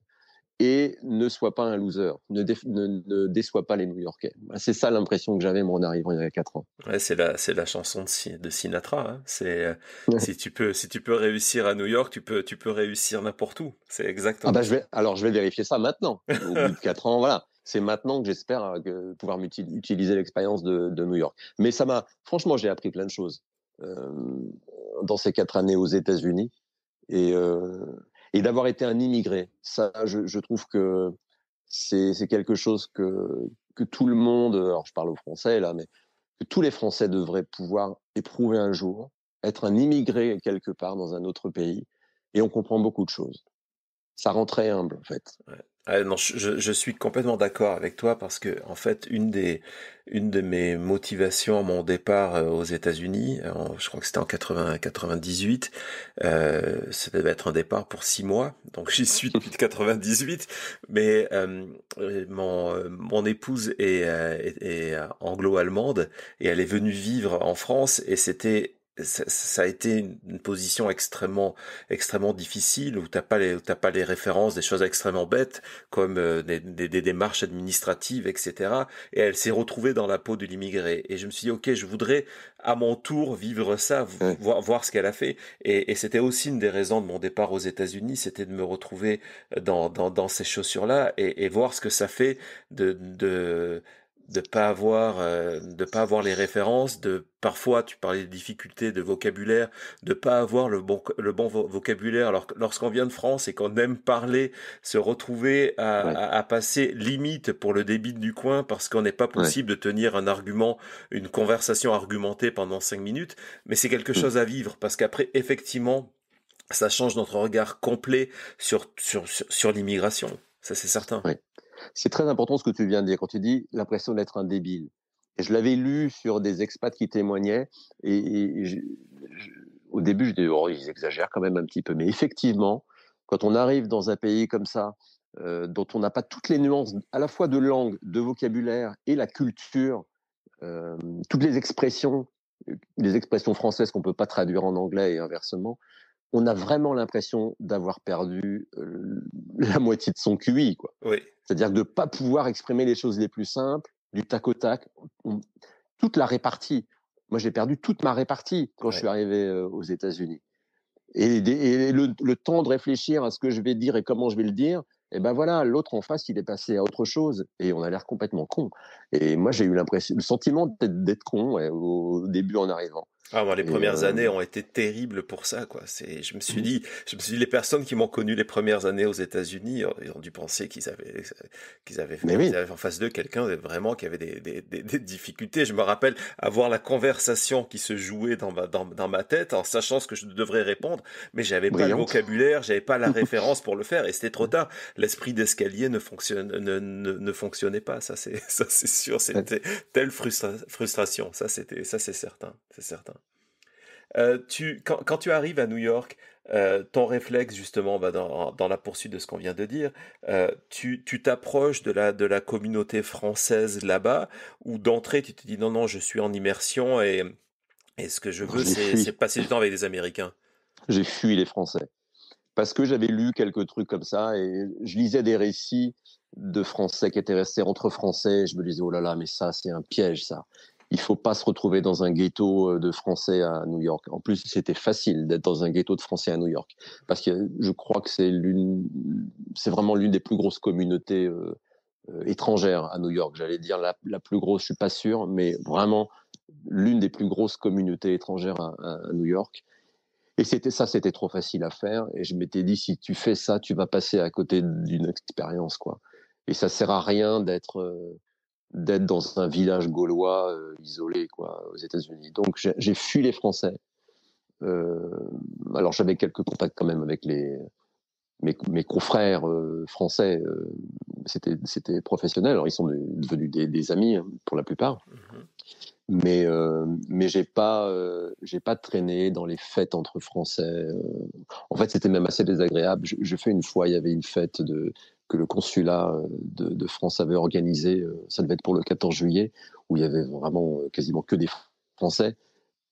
et ne sois pas un loser, ne déçois pas les New-Yorkais. C'est ça l'impression que j'avais moi en arrivant il y a 4 ans. Ouais, c'est la chanson de Sinatra, hein. C'est si tu peux réussir à New York, tu peux réussir n'importe où. C'est Ah exactement bah ça. je vais vérifier ça maintenant. Au bout de 4 ans, voilà. C'est maintenant que j'espère pouvoir utiliser l'expérience de New York. Mais franchement, j'ai appris plein de choses euh, dans ces 4 années aux États-Unis et, euh, et d'avoir été un immigré. Ça, je trouve que c'est quelque chose que tout le monde, alors je parle aux Français là, mais que tous les Français devraient pouvoir éprouver un jour, être un immigré quelque part dans un autre pays, et on comprend beaucoup de choses. ça rend très humble, en fait. Ouais. Ah, non, je suis complètement d'accord avec toi parce que en fait une de mes motivations à mon départ aux États-Unis, je crois que c'était en 98, ça devait être un départ pour 6 mois, donc j'y suis depuis 98, mais mon épouse est anglo-allemande et elle est venue vivre en France et ça a été une position extrêmement difficile où t'as pas les références, des choses extrêmement bêtes comme des démarches administratives, etc. Et elle s'est retrouvée dans la peau de l'immigré. Et je me suis dit, ok, je voudrais à mon tour vivre ça, Ouais. voir ce qu'elle a fait. Et c'était aussi une des raisons de mon départ aux États-Unis, c'était de me retrouver dans ces chaussures-là et voir ce que ça fait de pas avoir les références, de parfois tu parlais de difficultés de vocabulaire, de pas avoir le bon vocabulaire alors lorsqu'on vient de France et qu'on aime parler, se retrouver Ouais. à passer limite pour le débit du coin parce qu'on n'est pas Ouais. possible de tenir un argument, une conversation argumentée pendant 5 minutes, mais c'est quelque Mm. chose à vivre parce qu'après effectivement ça change notre regard complet sur l'immigration, ça c'est certain. Ouais. C'est très important ce que tu viens de dire quand tu dis l'impression d'être un débile. Et je l'avais lu sur des expats qui témoignaient et au début je dis oh ils exagèrent quand même un petit peu, mais effectivement quand on arrive dans un pays comme ça dont on n'a pas toutes les nuances à la fois de langue, de vocabulaire et la culture, euh, toutes les expressions françaises qu'on peut pas traduire en anglais et inversement, on a vraiment l'impression d'avoir perdu la moitié de son QI, quoi. Oui. C'est-à-dire de ne pas pouvoir exprimer les choses les plus simples, du tac au tac, toute la répartie. Moi, j'ai perdu toute ma répartie quand je suis arrivé aux États-Unis. Et le temps de réfléchir à ce que je vais dire et comment je vais le dire, et ben voilà, l'autre en face, il est passé à autre chose et on a l'air complètement con. Et moi, j'ai eu l'impression, le sentiment d'être con au début en arrivant. Ah, moi, les Et premières années ont été terribles pour ça, quoi. Je me suis dit, les personnes qui m'ont connu les premières années aux États-Unis, ils ont dû penser mais oui, qu'ils avaient en face d'eux quelqu'un vraiment qui avait des difficultés. Je me rappelle avoir la conversation qui se jouait dans ma tête en sachant ce que je devrais répondre, mais j'avais pas le brillante. vocabulaire, j'avais pas la référence pour le faire et c'était trop tard. L'esprit d'escalier ne fonctionnait pas. Ça, c'est sûr. C'était telle frustration. Ça, c'est certain. C'est certain. Quand tu arrives à New York, ton réflexe justement dans la poursuite de ce qu'on vient de dire, tu t'approches de la communauté française là-bas, ou d'entrée tu te dis non, non, je suis en immersion et ce que je veux J'ai c'est fui. passer du temps avec des Américains. J'ai fui les Français. Parce que j'avais lu quelques trucs comme ça et je lisais des récits de Français qui étaient restés entre Français. Et je me disais, oh là là, mais ça, c'est un piège, ça. Il faut pas se retrouver dans un ghetto de Français à New York. En plus, c'était facile d'être dans un ghetto de Français à New York. Parce que je crois que c'est vraiment l'une des plus grosses communautés étrangères à New York. J'allais dire la plus grosse, je suis pas sûr, mais vraiment l'une des plus grosses communautés étrangères à New York. Et c'était trop facile à faire. Et je m'étais dit, si tu fais ça, tu vas passer à côté d'une expérience, quoi. Et ça sert à rien d'être dans un village gaulois isolé, quoi, aux États-Unis. Donc j'ai fui les Français. Euh, alors j'avais quelques contacts quand même avec mes confrères français. C'était professionnel. Alors ils sont devenus des amis hein, pour la plupart. Mhm. Mais j'ai pas traîné dans les fêtes entre Français. En fait, c'était même assez désagréable. Je fais une fois, il y avait une fête que le consulat de France avait organisée. Ça devait être pour le 14 juillet, où il y avait vraiment quasiment que des Français.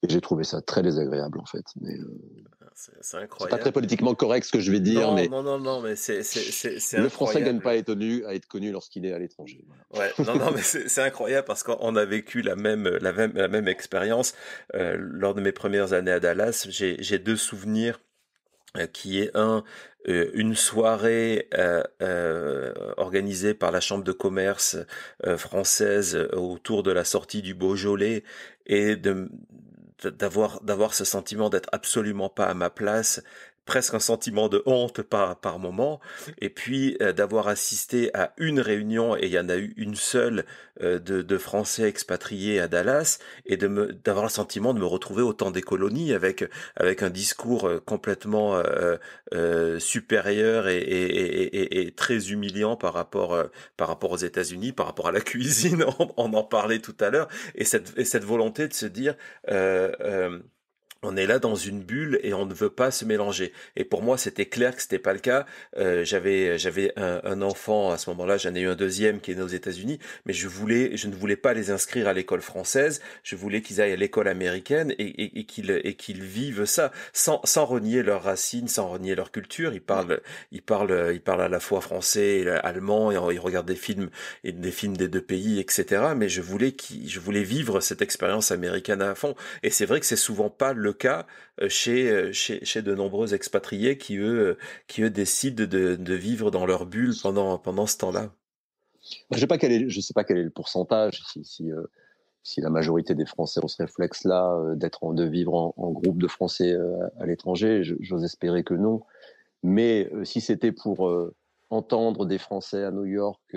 Et j'ai trouvé ça très désagréable, en fait. Mais C'est c'est pas très incroyable. politiquement correct ce que je vais dire, Non, mais non, non, non, mais c'est le Français gagne pas incroyable. à être connu lorsqu'il est à l'étranger. Voilà. Ouais, non, non, mais c'est incroyable parce qu'on a vécu la même expérience. Lors de mes premières années à Dallas, j'ai deux souvenirs qui est une soirée organisée par la Chambre de commerce française autour de la sortie du Beaujolais et d'avoir ce sentiment d'être absolument pas à ma place presque un sentiment de honte par moment, et puis d'avoir assisté à une réunion, et il y en a eu une seule, de Français expatriés à Dallas, et d'avoir le sentiment de me retrouver au temps des colonies avec un discours complètement supérieur et très humiliant par rapport aux États-Unis, par rapport à la cuisine, on en parlait tout à l'heure, et cette volonté de se dire on est là dans une bulle et on ne veut pas se mélanger. Et pour moi, c'était clair que c'était pas le cas. J'avais un enfant à ce moment-là, j'en ai eu un deuxième qui est né aux États-Unis, mais je ne voulais pas les inscrire à l'école française. Je voulais qu'ils aillent à l'école américaine et qu'ils vivent ça sans renier leurs racines, sans renier leur culture. Ils parlent à la fois français et allemand, et ils regardent des films des deux pays, etc. Mais je voulais vivre cette expérience américaine à fond. Et c'est vrai que c'est souvent pas le cas chez de nombreux expatriés qui eux décident de vivre dans leur bulle pendant ce temps-là. Je ne sais pas quel est le pourcentage, si la majorité des Français ont ce réflexe-là, de vivre en groupe de Français à l'étranger. J'ose espérer que non. Mais si c'était pour entendre des Français à New York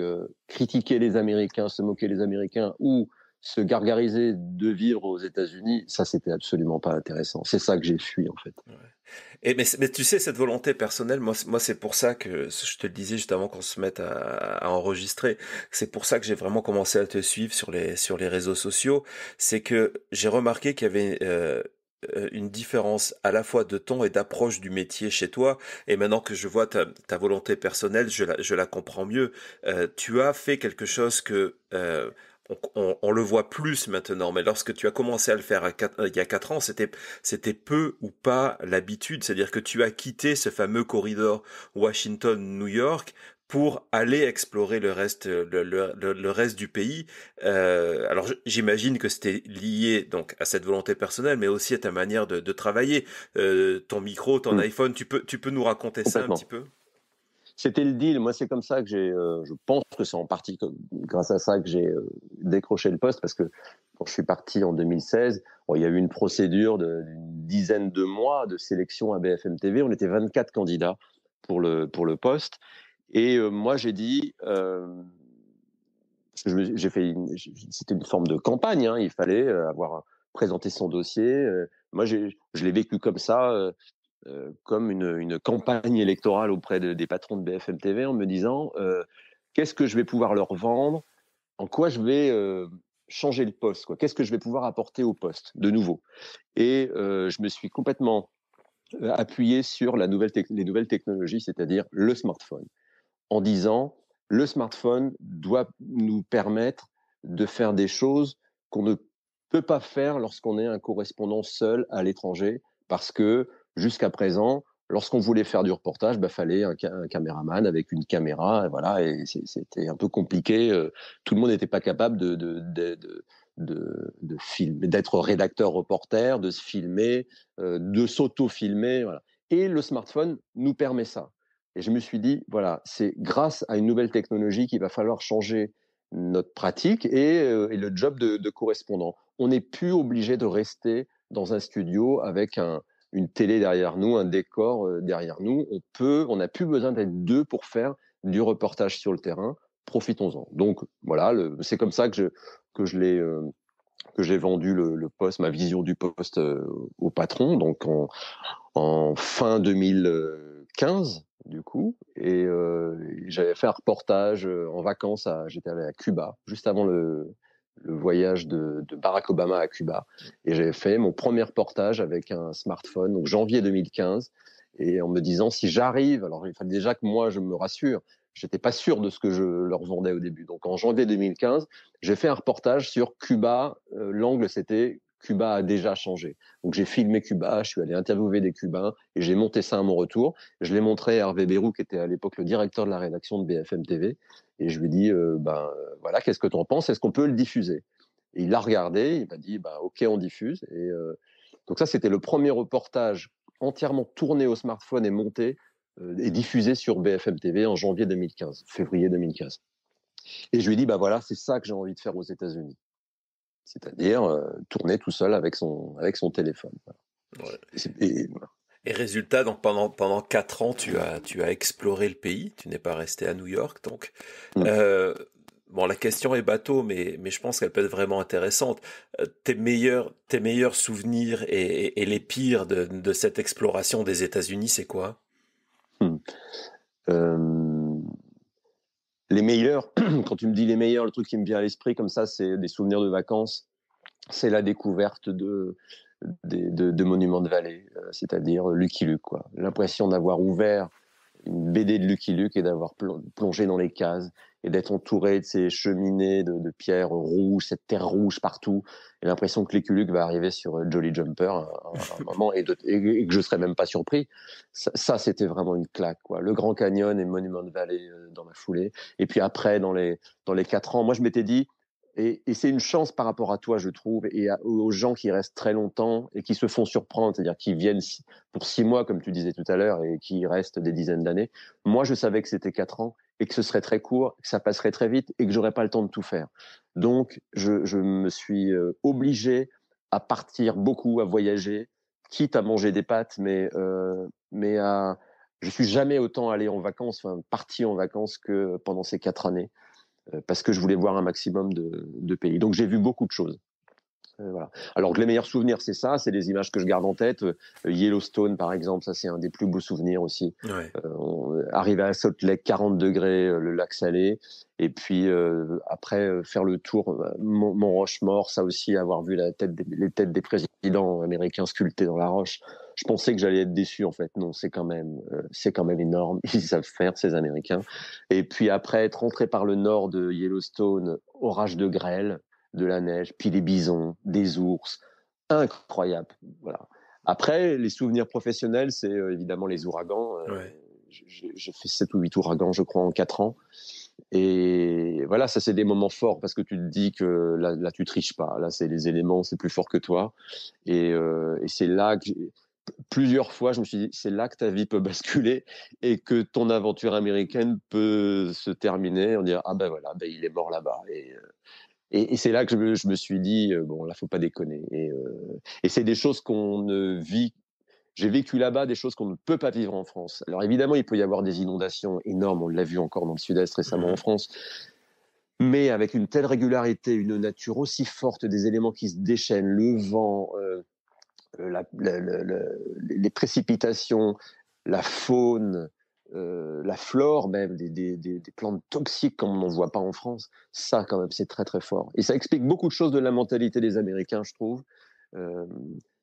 critiquer les Américains, se moquer des Américains ou se gargariser de vivre aux États-Unis, ça, c'était absolument pas intéressant. C'est ça que j'ai fui, en fait. Ouais. Mais tu sais, cette volonté personnelle, moi c'est pour ça que, je te le disais juste avant qu'on se mette à enregistrer, c'est pour ça que j'ai vraiment commencé à te suivre sur les réseaux sociaux. C'est que j'ai remarqué qu'il y avait une différence à la fois de ton et d'approche du métier chez toi. Et maintenant que je vois ta volonté personnelle, je la comprends mieux. Tu as fait quelque chose que on le voit plus maintenant, mais lorsque tu as commencé à le faire il y a 4 ans, c'était peu ou pas l'habitude. C'est-à-dire que tu as quitté ce fameux corridor Washington-New York pour aller explorer le reste du pays. Alors j'imagine que c'était lié donc à cette volonté personnelle, mais aussi à ta manière de travailler. Ton micro, ton iPhone, tu peux nous raconter ça un petit peu? C'était le deal. Moi, c'est comme ça que je pense que c'est en partie grâce à ça que j'ai décroché le poste, parce que quand je suis parti en 2016, bon, il y a eu une procédure d'une dizaine de mois de sélection à BFM TV. On était 24 candidats pour le poste. Et moi, j'ai dit, parce que c'était une forme de campagne, hein, il fallait avoir présenté son dossier. Moi, je l'ai vécu comme ça. Comme une campagne électorale auprès des patrons de BFM TV, en me disant qu'est-ce que je vais pouvoir leur vendre, en quoi je vais changer le poste, quoi. Qu'est-ce que je vais pouvoir apporter au poste de nouveau. Et je me suis complètement appuyé sur les nouvelles technologies, c'est-à-dire le smartphone, en disant le smartphone doit nous permettre de faire des choses qu'on ne peut pas faire lorsqu'on est un correspondant seul à l'étranger, parce que jusqu'à présent, lorsqu'on voulait faire du reportage, fallait un caméraman avec une caméra, voilà, et c'était un peu compliqué. Tout le monde n'était pas capable de filmer, d'être rédacteur reporter, de se filmer, de s'auto-filmer, voilà. Et le smartphone nous permet ça. Et je me suis dit, voilà, c'est grâce à une nouvelle technologie qu'il va falloir changer notre pratique et le job de correspondant. On n'est plus obligé de rester dans un studio avec une télé derrière nous, un décor derrière nous. On n'a plus besoin d'être deux pour faire du reportage sur le terrain. Profitons-en. Donc voilà, c'est comme ça que j'ai vendu le poste, ma vision du poste au patron, donc en fin 2015 du coup, et j'avais fait un reportage en vacances, j'étais allé à Cuba juste avant le voyage de Barack Obama à Cuba, et j'avais fait mon premier reportage avec un smartphone, donc janvier 2015, et en me disant si j'arrive, alors il fallait déjà que moi je me rassure, j'étais pas sûr de ce que je leur vendais au début, donc en janvier 2015, j'ai fait un reportage sur Cuba, l'angle c'était Cuba a déjà changé. Donc j'ai filmé Cuba, je suis allé interviewer des Cubains et j'ai monté ça à mon retour. Je l'ai montré à Hervé Bérou, qui était à l'époque le directeur de la rédaction de BFM TV, et je lui ai dit voilà, qu'est-ce que tu en penses, est-ce qu'on peut le diffuser? Et il l'a regardé, il m'a dit ok, on diffuse. Et donc ça, c'était le premier reportage entièrement tourné au smartphone et monté et diffusé sur BFM TV en février 2015. Et je lui ai dit voilà, c'est ça que j'ai envie de faire aux États-Unis, c'est-à-dire tourner tout seul avec son téléphone. Voilà. Ouais. Et voilà. Et résultat, donc pendant 4 ans, tu as exploré le pays. Tu n'es pas resté à New York, donc. Mm. Euh, bon, la question est bateau, mais je pense qu'elle peut être vraiment intéressante. Tes meilleurs souvenirs et les pires de cette exploration des États-Unis, c'est quoi? Mm. Euh, les meilleurs, quand tu me dis les meilleurs, le truc qui me vient à l'esprit comme ça, c'est des souvenirs de vacances. C'est la découverte de monuments de vallée, c'est-à-dire Lucky Luke, quoi. L'impression d'avoir ouvert une BD de Lucky Luke et d'avoir plongé dans les cases et d'être entouré de ces cheminées de pierres rouges, cette terre rouge partout, et l'impression que Lucky Luke va arriver sur Jolly Jumper un moment et que je serais même pas surpris. Ça, c'était vraiment une claque, quoi. Le Grand Canyon et Monument de Valley dans la foulée. Et puis après, dans les 4 ans, moi je m'étais dit, et c'est une chance par rapport à toi, je trouve, et aux gens qui restent très longtemps et qui se font surprendre, c'est-à-dire qui viennent pour 6 mois, comme tu disais tout à l'heure, et qui restent des dizaines d'années. Moi, je savais que c'était 4 ans et que ce serait très court, que ça passerait très vite et que j'aurais pas le temps de tout faire. Donc, je me suis obligé à partir beaucoup, à voyager, quitte à manger des pâtes, mais je suis jamais autant allé en vacances, enfin parti en vacances que pendant ces 4 années, parce que je voulais voir un maximum de pays. Donc j'ai vu beaucoup de choses. Voilà. Alors que les meilleurs souvenirs, c'est ça, c'est les images que je garde en tête. Yellowstone, par exemple, ça c'est un des plus beaux souvenirs aussi. Ouais. Arriver à Salt Lake, 40 degrés, le lac salé, et puis après faire le tour, Mont Rushmore, ça aussi, avoir vu les têtes des présidents américains sculptées dans la roche. Je pensais que j'allais être déçu, en fait. Non, c'est quand même énorme. Ils savent faire, ces Américains. Et puis après, être rentré par le nord de Yellowstone, orage de grêle, de la neige, puis des bisons, des ours, incroyable. Voilà. Après, les souvenirs professionnels, c'est évidemment les ouragans. Ouais. J'ai fait 7 ou 8 ouragans, je crois, en 4 ans. Et voilà, ça, c'est des moments forts parce que tu te dis que là tu triches pas. Là, c'est les éléments, c'est plus fort que toi. Et c'est là que plusieurs fois, je me suis dit, c'est là que ta vie peut basculer et que ton aventure américaine peut se terminer en disant, ah ben voilà, ben il est mort là-bas. Et c'est là que je me suis dit, bon, là, faut pas déconner. Et c'est des choses qu'on ne vit. J'ai vécu là-bas des choses qu'on ne peut pas vivre en France. Alors évidemment, il peut y avoir des inondations énormes. On l'a vu encore dans le Sud-Est récemment en France. Mais avec une telle régularité, une nature aussi forte, des éléments qui se déchaînent, le vent, les précipitations, la faune, la flore même, des plantes toxiques comme on n'en voit pas en France, ça quand même c'est très très fort. Et ça explique beaucoup de choses de la mentalité des Américains, je trouve. Euh,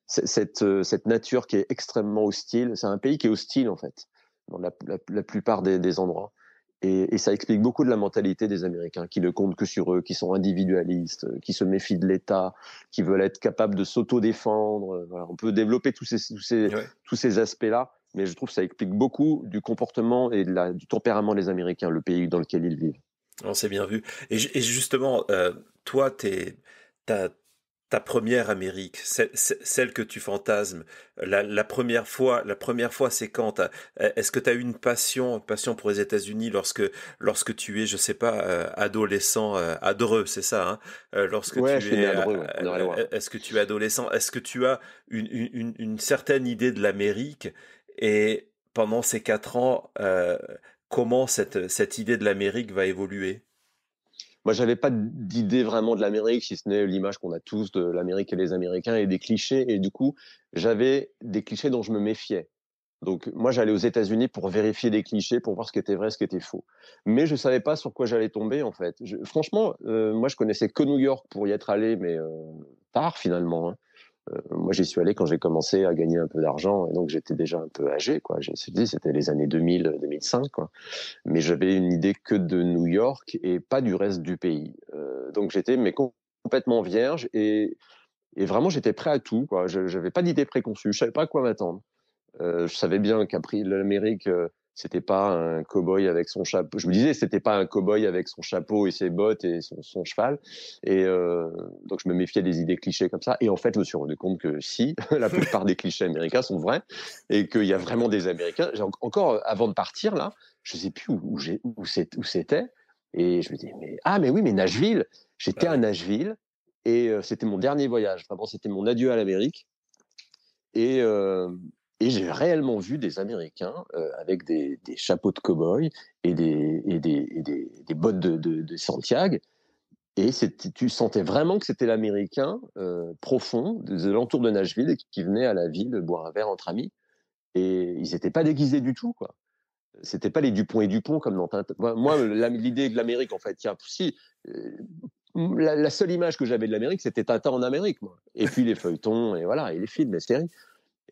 cette nature qui est extrêmement hostile, c'est un pays qui est hostile en fait, dans la plupart des endroits. Et ça explique beaucoup de la mentalité des Américains, qui ne comptent que sur eux, qui sont individualistes, qui se méfient de l'État, qui veulent être capables de s'auto-défendre. Voilà. On peut développer tous Ouais. ces aspects-là, mais je trouve que ça explique beaucoup du comportement et du tempérament des Américains, le pays dans lequel ils vivent. On s'est bien vu. Et justement, toi, ta première Amérique, celle que tu fantasmes, la première fois, c'est quand? Est-ce que tu as eu une passion pour les États-Unis lorsque tu es, je sais pas, adolescent, à Dreux, c'est ça, hein? Lorsque Ouais, je tu suis né es, à Dreux, ouais, en Eure-et-Loir. est-ce que tu es adolescent? Est-ce que tu as une certaine idée de l'Amérique? Et pendant ces 4 ans, comment cette idée de l'Amérique va évoluer? Moi, j'avais pas d'idée vraiment de l'Amérique, si ce n'est l'image qu'on a tous de l'Amérique et des Américains et des clichés. Et du coup, j'avais des clichés dont je me méfiais. Donc, moi, j'allais aux États-Unis pour vérifier des clichés, pour voir ce qui était vrai, ce qui était faux. Mais je savais pas sur quoi j'allais tomber, en fait. Franchement, moi, je connaissais que New York pour y être allé, mais tard finalement, hein. Moi, j'y suis allé quand j'ai commencé à gagner un peu d'argent, et donc j'étais déjà un peu âgé, quoi. Je me suis dit, c'était les années 2000, 2005, quoi. Mais j'avais une idée que de New York et pas du reste du pays. Donc j'étais mais complètement vierge et vraiment j'étais prêt à tout, quoi. Je n'avais pas d'idée préconçue, je savais pas à quoi m'attendre. Je savais bien qu'après l'Amérique, c'était pas un cow-boy avec son chapeau. Je me disais, c'était pas un cow-boy avec son chapeau et ses bottes et son cheval. Et donc, je me méfiais des idées clichés comme ça. Et en fait, je me suis rendu compte que si, la plupart des clichés américains sont vrais et qu'il y a vraiment des Américains. Encore avant de partir, là, je sais plus où c'était. Et je me dis, mais oui, mais Nashville. J'étais Ah à oui. Nashville et c'était mon dernier voyage. Vraiment, c'était mon adieu à l'Amérique. Et Et j'ai réellement vu des Américains avec des chapeaux de cow-boy et des bottes de Santiago. Et tu sentais vraiment que c'était l'Américain profond de l'entour de Nashville qui venait à la ville boire un verre entre amis. Et ils n'étaient pas déguisés du tout, quoi. C'était pas les Dupont et Dupont comme dans Tintin. Moi, l'idée de l'Amérique, en fait, tiens, si, la seule image que j'avais de l'Amérique, c'était Tintin en Amérique, moi. Et puis les feuilletons, et voilà, et les films, les séries.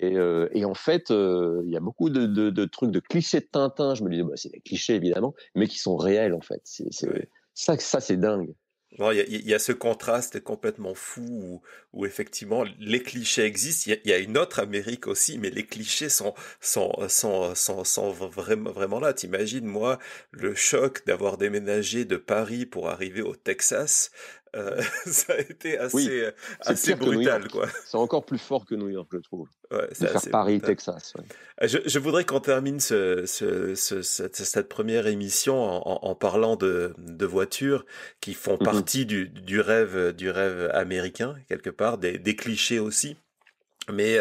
Et en fait, il y a beaucoup de trucs, de clichés de Tintin. Je me disais, bah, c'est des clichés, évidemment, mais qui sont réels, en fait. Ouais. Ça, c'est dingue. Non, il y a ce contraste complètement fou où effectivement les clichés existent. Il y a une autre Amérique aussi, mais les clichés sont vraiment, vraiment là. T'imagines, moi, le choc d'avoir déménagé de Paris pour arriver au Texas, ça a été Oui, c'est assez pire que New brutal, York. quoi. C'est encore plus fort que New York, je trouve, Ouais, de c'est faire assez brutal. Paris-Texas. Ouais. Je voudrais qu'on termine cette première émission en parlant de voitures qui font Mhm. partie du rêve américain, quelque part, des clichés aussi. Mais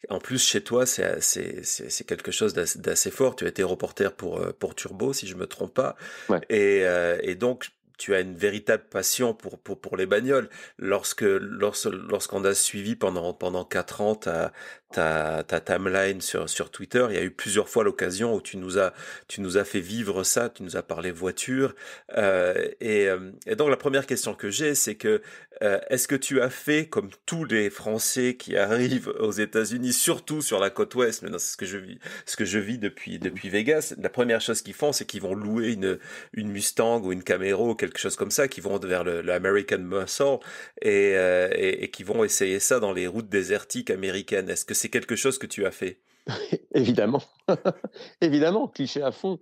en plus, chez toi, c'est quelque chose d'assez fort. Tu as été reporter pour Turbo, si je me trompe pas. Ouais. Et donc, tu as une véritable passion pour les bagnoles. Lorsqu'on a suivi pendant 4 ans ta timeline sur Twitter, il y a eu plusieurs fois l'occasion où tu nous as fait vivre ça, tu nous as parlé voiture. Et donc la première question que j'ai, c'est que est-ce que tu as fait comme tous les Français qui arrivent aux États-Unis, surtout sur la côte ouest, mais c'est ce que je vis depuis Vegas. La première chose qu'ils font, c'est qu'ils vont louer une Mustang ou une Camaro, quelque chose comme ça, qui vont vers le American Muscle et qui vont essayer ça dans les routes désertiques américaines. Est-ce que c'est quelque chose que tu as fait? Évidemment. Évidemment, cliché à fond.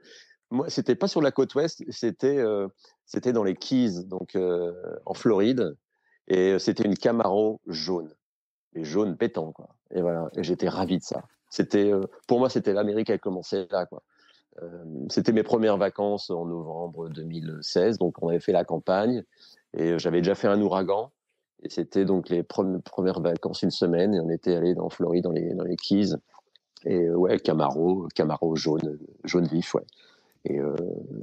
Moi, c'était pas sur la côte ouest, c'était dans les Keys, donc en Floride, et c'était une Camaro jaune, et jaune pétant, quoi. Et voilà, et j'étais ravi de ça. Pour moi, c'était l'Amérique qui a commencé là, quoi. C'était mes premières vacances en novembre 2016, donc on avait fait la campagne, et j'avais déjà fait un ouragan, et c'était donc les premières vacances, une semaine, et on était allé en Floride, dans les Keys, et ouais, Camaro jaune vif, ouais. Et, euh,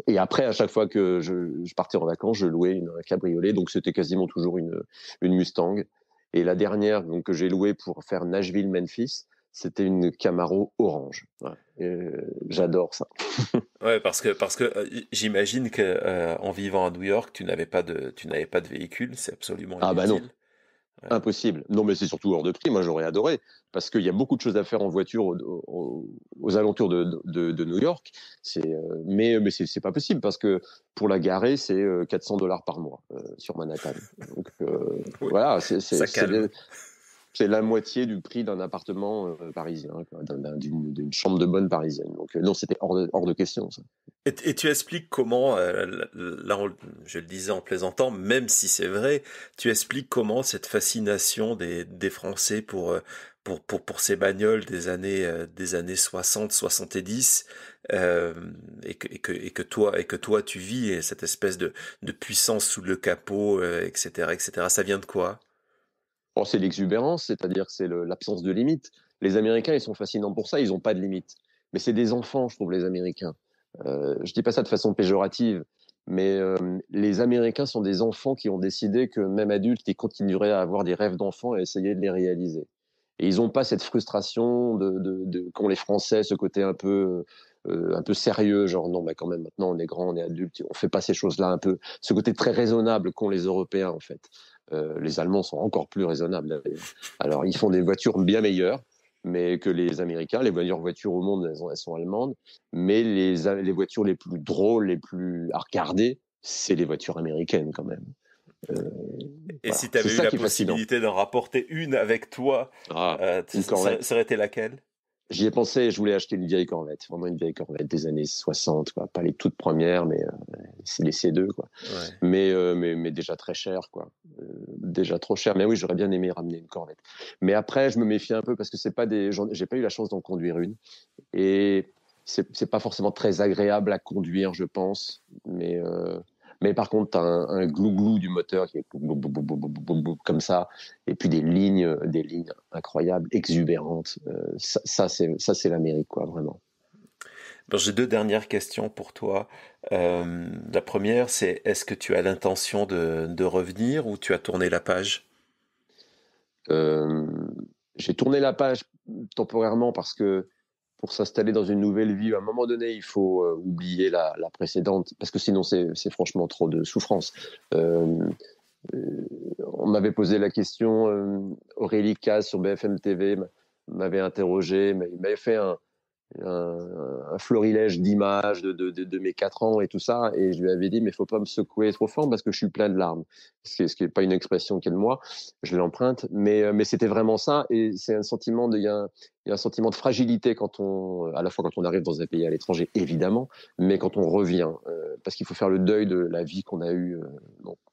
et après, à chaque fois que je partais en vacances, je louais un cabriolet, donc c'était quasiment toujours une Mustang. Et la dernière donc, que j'ai louée pour faire Nashville-Memphis, c'était une Camaro orange. Ouais. J'adore ça. Ouais, parce que j'imagine que en vivant à New York, tu n'avais pas de véhicule, c'est absolument Ah bah non, inutile. Ouais. impossible. Non, mais c'est surtout hors de prix. Moi, j'aurais adoré parce qu'il y a beaucoup de choses à faire en voiture aux alentours de New York. Mais c'est pas possible parce que pour la garer, c'est $400 par mois sur Manhattan. Donc Oui, voilà, ça calme. c'est la moitié du prix d'un appartement parisien, quoi, d'une chambre de bonne parisienne. Donc non, c'était hors de question, ça. Et tu expliques comment, je le disais en plaisantant, même si c'est vrai, tu expliques comment cette fascination des Français pour ces bagnoles des années 60, 70, euh, et que toi tu vis et cette espèce de puissance sous le capot, etc., etc. Ça vient de quoi? Bon, c'est l'exubérance, c'est-à-dire que c'est l'absence de limite. Les Américains, ils sont fascinants pour ça, ils n'ont pas de limite. Mais c'est des enfants, je trouve, les Américains. Je dis pas ça de façon péjorative, mais les Américains sont des enfants qui ont décidé que même adultes, ils continueraient à avoir des rêves d'enfants et essayer de les réaliser. Et ils n'ont pas cette frustration qu'ont les Français, ce côté un peu sérieux, genre non, mais quand même, maintenant on est grand, on est adulte, on fait pas ces choses-là un peu. Ce côté très raisonnable qu'ont les Européens, en fait. Les Allemands sont encore plus raisonnables. Alors, ils font des voitures bien meilleures, mais que les Américains. Les meilleures voitures au monde, elles sont allemandes. Mais les voitures les plus drôles, les plus à regarder, c'est les voitures américaines quand même. Euh, Et voilà. si tu C'est avais eu ça la qui est fascinant. possibilité d'en rapporter une avec toi, Ah, une ça Corvette. aurait été laquelle? J'y ai pensé, je voulais acheter une vieille Corvette, vraiment une vieille Corvette des années 60, quoi. Pas les toutes premières, mais c'est les C2, quoi. Ouais. Mais déjà très cher, quoi. Déjà trop cher. Mais oui, j'aurais bien aimé ramener une Corvette. Mais après, je me méfie un peu parce que c'est pas j'ai pas eu la chance d'en conduire une. Et c'est pas forcément très agréable à conduire, je pense. Mais Mais par contre, tu as un glou-glou du moteur qui est comme ça, et puis des lignes incroyables, exubérantes. Ça, c'est l'Amérique, quoi, vraiment. Bon, j'ai 2 dernières questions pour toi. La première, c'est est-ce que tu as l'intention de revenir ou tu as tourné la page? Euh, j'ai tourné la page temporairement parce que pour s'installer dans une nouvelle vie, à un moment donné, il faut oublier la précédente, parce que sinon c'est franchement trop de souffrance. Euh, on m'avait posé la question, Aurélie Caz sur BFM TV m'avait interrogé, mais il m'avait fait un florilège d'images de mes 4 ans et tout ça, et je lui avais dit, mais il ne faut pas me secouer trop fort parce que je suis plein de larmes. Ce qui n'est pas une expression qui est de moi, je l'emprunte, mais c'était vraiment ça, et c'est un sentiment il y a un sentiment de fragilité à la fois quand on arrive dans un pays à l'étranger, évidemment, mais quand on revient, parce qu'il faut faire le deuil de la vie qu'on a eue,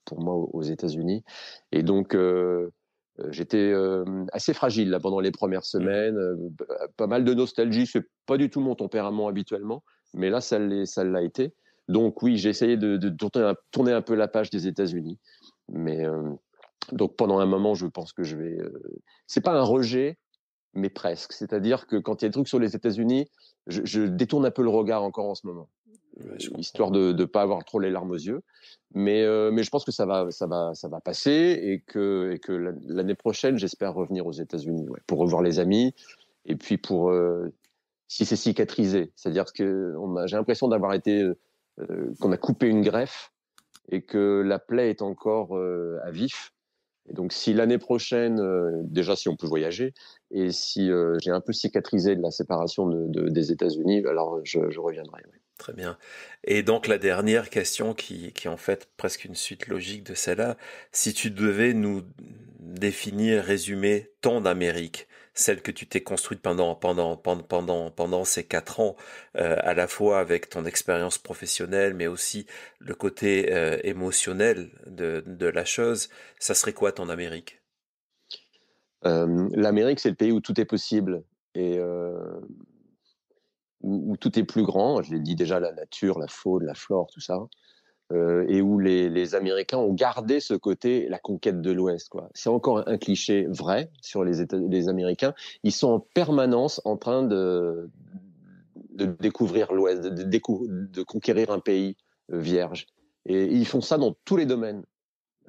pour moi, aux États-Unis. Et donc, j'étais assez fragile là, pendant les premières semaines, pas mal de nostalgie, c'est pas du tout mon tempérament habituellement, mais là ça l'a été. Donc oui, j'ai essayé de tourner un peu la page des États-Unis, mais donc pendant un moment, je pense que je vais. C'est pas un rejet, mais presque. C'est-à-dire que quand il y a des trucs sur les États-Unis, je détourne un peu le regard encore en ce moment, Ouais, je comprends. histoire de ne pas avoir trop les larmes aux yeux. Mais je pense que ça va passer, et que l'année prochaine, j'espère revenir aux États-Unis, ouais, pour revoir les amis, et puis pour si c'est cicatrisé. C'est-à-dire que j'ai l'impression d'avoir été qu'on a coupé une greffe et que la plaie est encore à vif. Et donc, si l'année prochaine, déjà si on peut voyager, et si j'ai un peu cicatrisé de la séparation des États-Unis, alors je reviendrai. Ouais. Très bien. Et donc la dernière question qui est en fait presque une suite logique de celle-là, si tu devais nous définir, résumer ton Amérique, celle que tu t'es construite pendant ces 4 ans, à la fois avec ton expérience professionnelle, mais aussi le côté émotionnel de la chose, ça serait quoi ton Amérique? L'Amérique, c'est le pays où tout est possible, et où tout est plus grand. Je l'ai dit déjà, la nature, la faune, la flore, tout ça. Et où les Américains ont gardé ce côté, la conquête de l'Ouest, quoi. C'est encore un cliché vrai sur les Américains. Ils sont en permanence en train de découvrir l'Ouest, de conquérir un pays vierge. Et ils font ça dans tous les domaines.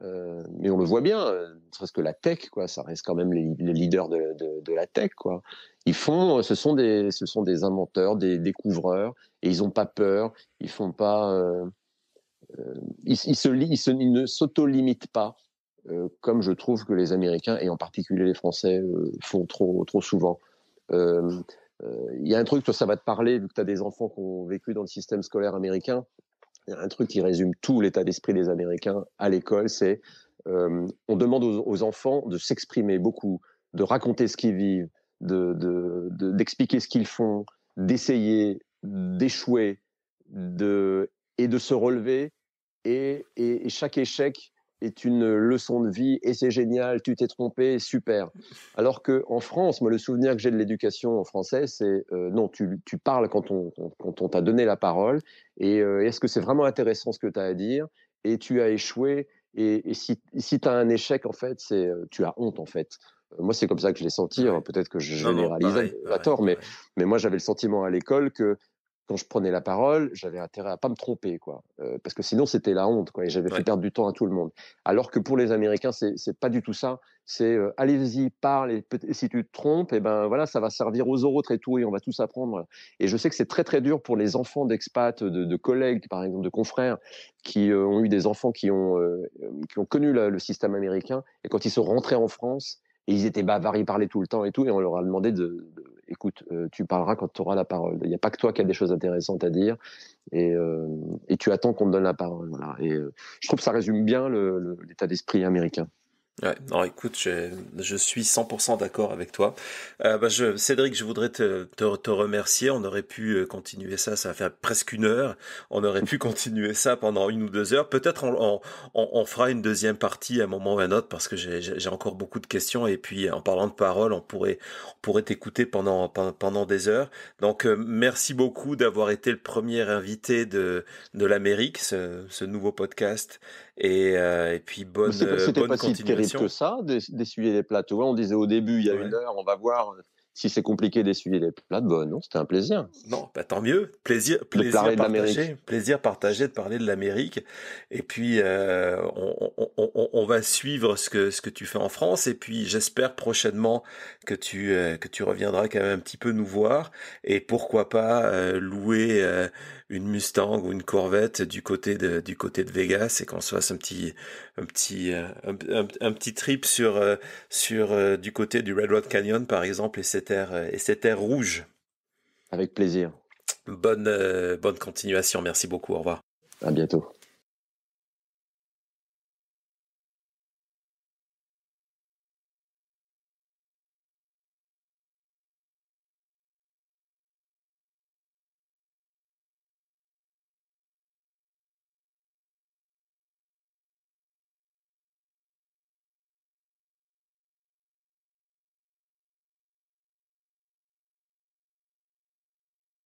Mais on le voit bien, ne serait-ce que la tech, quoi. Ça reste quand même les leaders de la tech, quoi. Ce sont des inventeurs, des découvreurs, et ils n'ont pas peur. Ils font pas. Ils ne s'auto-limitent pas, comme je trouve que les Américains, et en particulier les Français, font trop souvent. Il y a un truc, toi, ça va te parler, vu que tu as des enfants qui ont vécu dans le système scolaire américain. Il y a un truc qui résume tout l'état d'esprit des Américains à l'école, c'est on demande aux enfants de s'exprimer beaucoup, de raconter ce qu'ils vivent, d'expliquer ce qu'ils font, d'essayer, d'échouer, et de se relever, et chaque échec est une leçon de vie, et c'est génial, tu t'es trompé, super. Alors qu'en France, moi, le souvenir que j'ai de l'éducation en français, c'est non, tu parles quand on t'a donné la parole, et est-ce que c'est vraiment intéressant ce que tu as à dire, et tu as échoué, et si tu as un échec, en fait, tu as honte, en fait. Moi, c'est comme ça que je l'ai senti, hein. Ouais. Peut-être que je Non, non, généralise pareil, à pareil, tort, mais, pareil. mais moi, j'avais le sentiment à l'école que quand je prenais la parole, j'avais intérêt à pas me tromper, quoi. Parce que sinon, c'était la honte, quoi, et j'avais fait Ouais. perdre du temps à tout le monde. Alors que pour les Américains, c'est pas du tout ça. C'est allez-y, parle, et si tu te trompes, et ben voilà, ça va servir aux autres et tout, et on va tous apprendre. Et je sais que c'est très très dur pour les enfants d'expats, de collègues, par exemple, de confrères, qui ont eu des enfants qui ont connu le système américain, et quand ils sont rentrés en France, et ils étaient bavards, ils parlaient tout le temps et tout, et on leur a demandé écoute, tu parleras quand tu auras la parole. Il n'y a pas que toi qui as des choses intéressantes à dire, et tu attends qu'on te donne la parole. Voilà. Et je trouve que ça résume bien l'état d'esprit américain. Ouais, non, écoute, je suis 100% d'accord avec toi. Cédric, je voudrais te remercier. On aurait pu continuer ça, ça fait presque 1 heure. On aurait pu continuer ça pendant 1 ou 2 heures. Peut-être on fera une deuxième partie à un moment ou à un autre parce que j'ai encore beaucoup de questions. Et puis, en parlant de parole, on pourrait t'écouter pendant des heures. Donc, merci beaucoup d'avoir été le premier invité de l'Amérique, ce nouveau podcast. Et puis, Mais c'était bonne pas si terrible que continuation. ça d'essuyer les plats. Tu vois, on disait au début, il y a Ouais. 1 heure, on va voir si c'est compliqué d'essuyer les plats. Bon, non, c'était un plaisir Non, bah tant mieux. Plaisir, de plaisir parler de l'Amérique. partagé. Plaisir partagé de parler de l'Amérique. Et puis, on va suivre ce que tu fais en France. Et puis, j'espère prochainement que tu reviendras quand même un petit peu nous voir. Et pourquoi pas louer une Mustang ou une Corvette du côté de Vegas et qu'on se fasse un petit trip sur du côté du Red Rock Canyon, par exemple, et ces terres rouges. Avec plaisir. Bonne continuation. Merci beaucoup. Au revoir. À bientôt.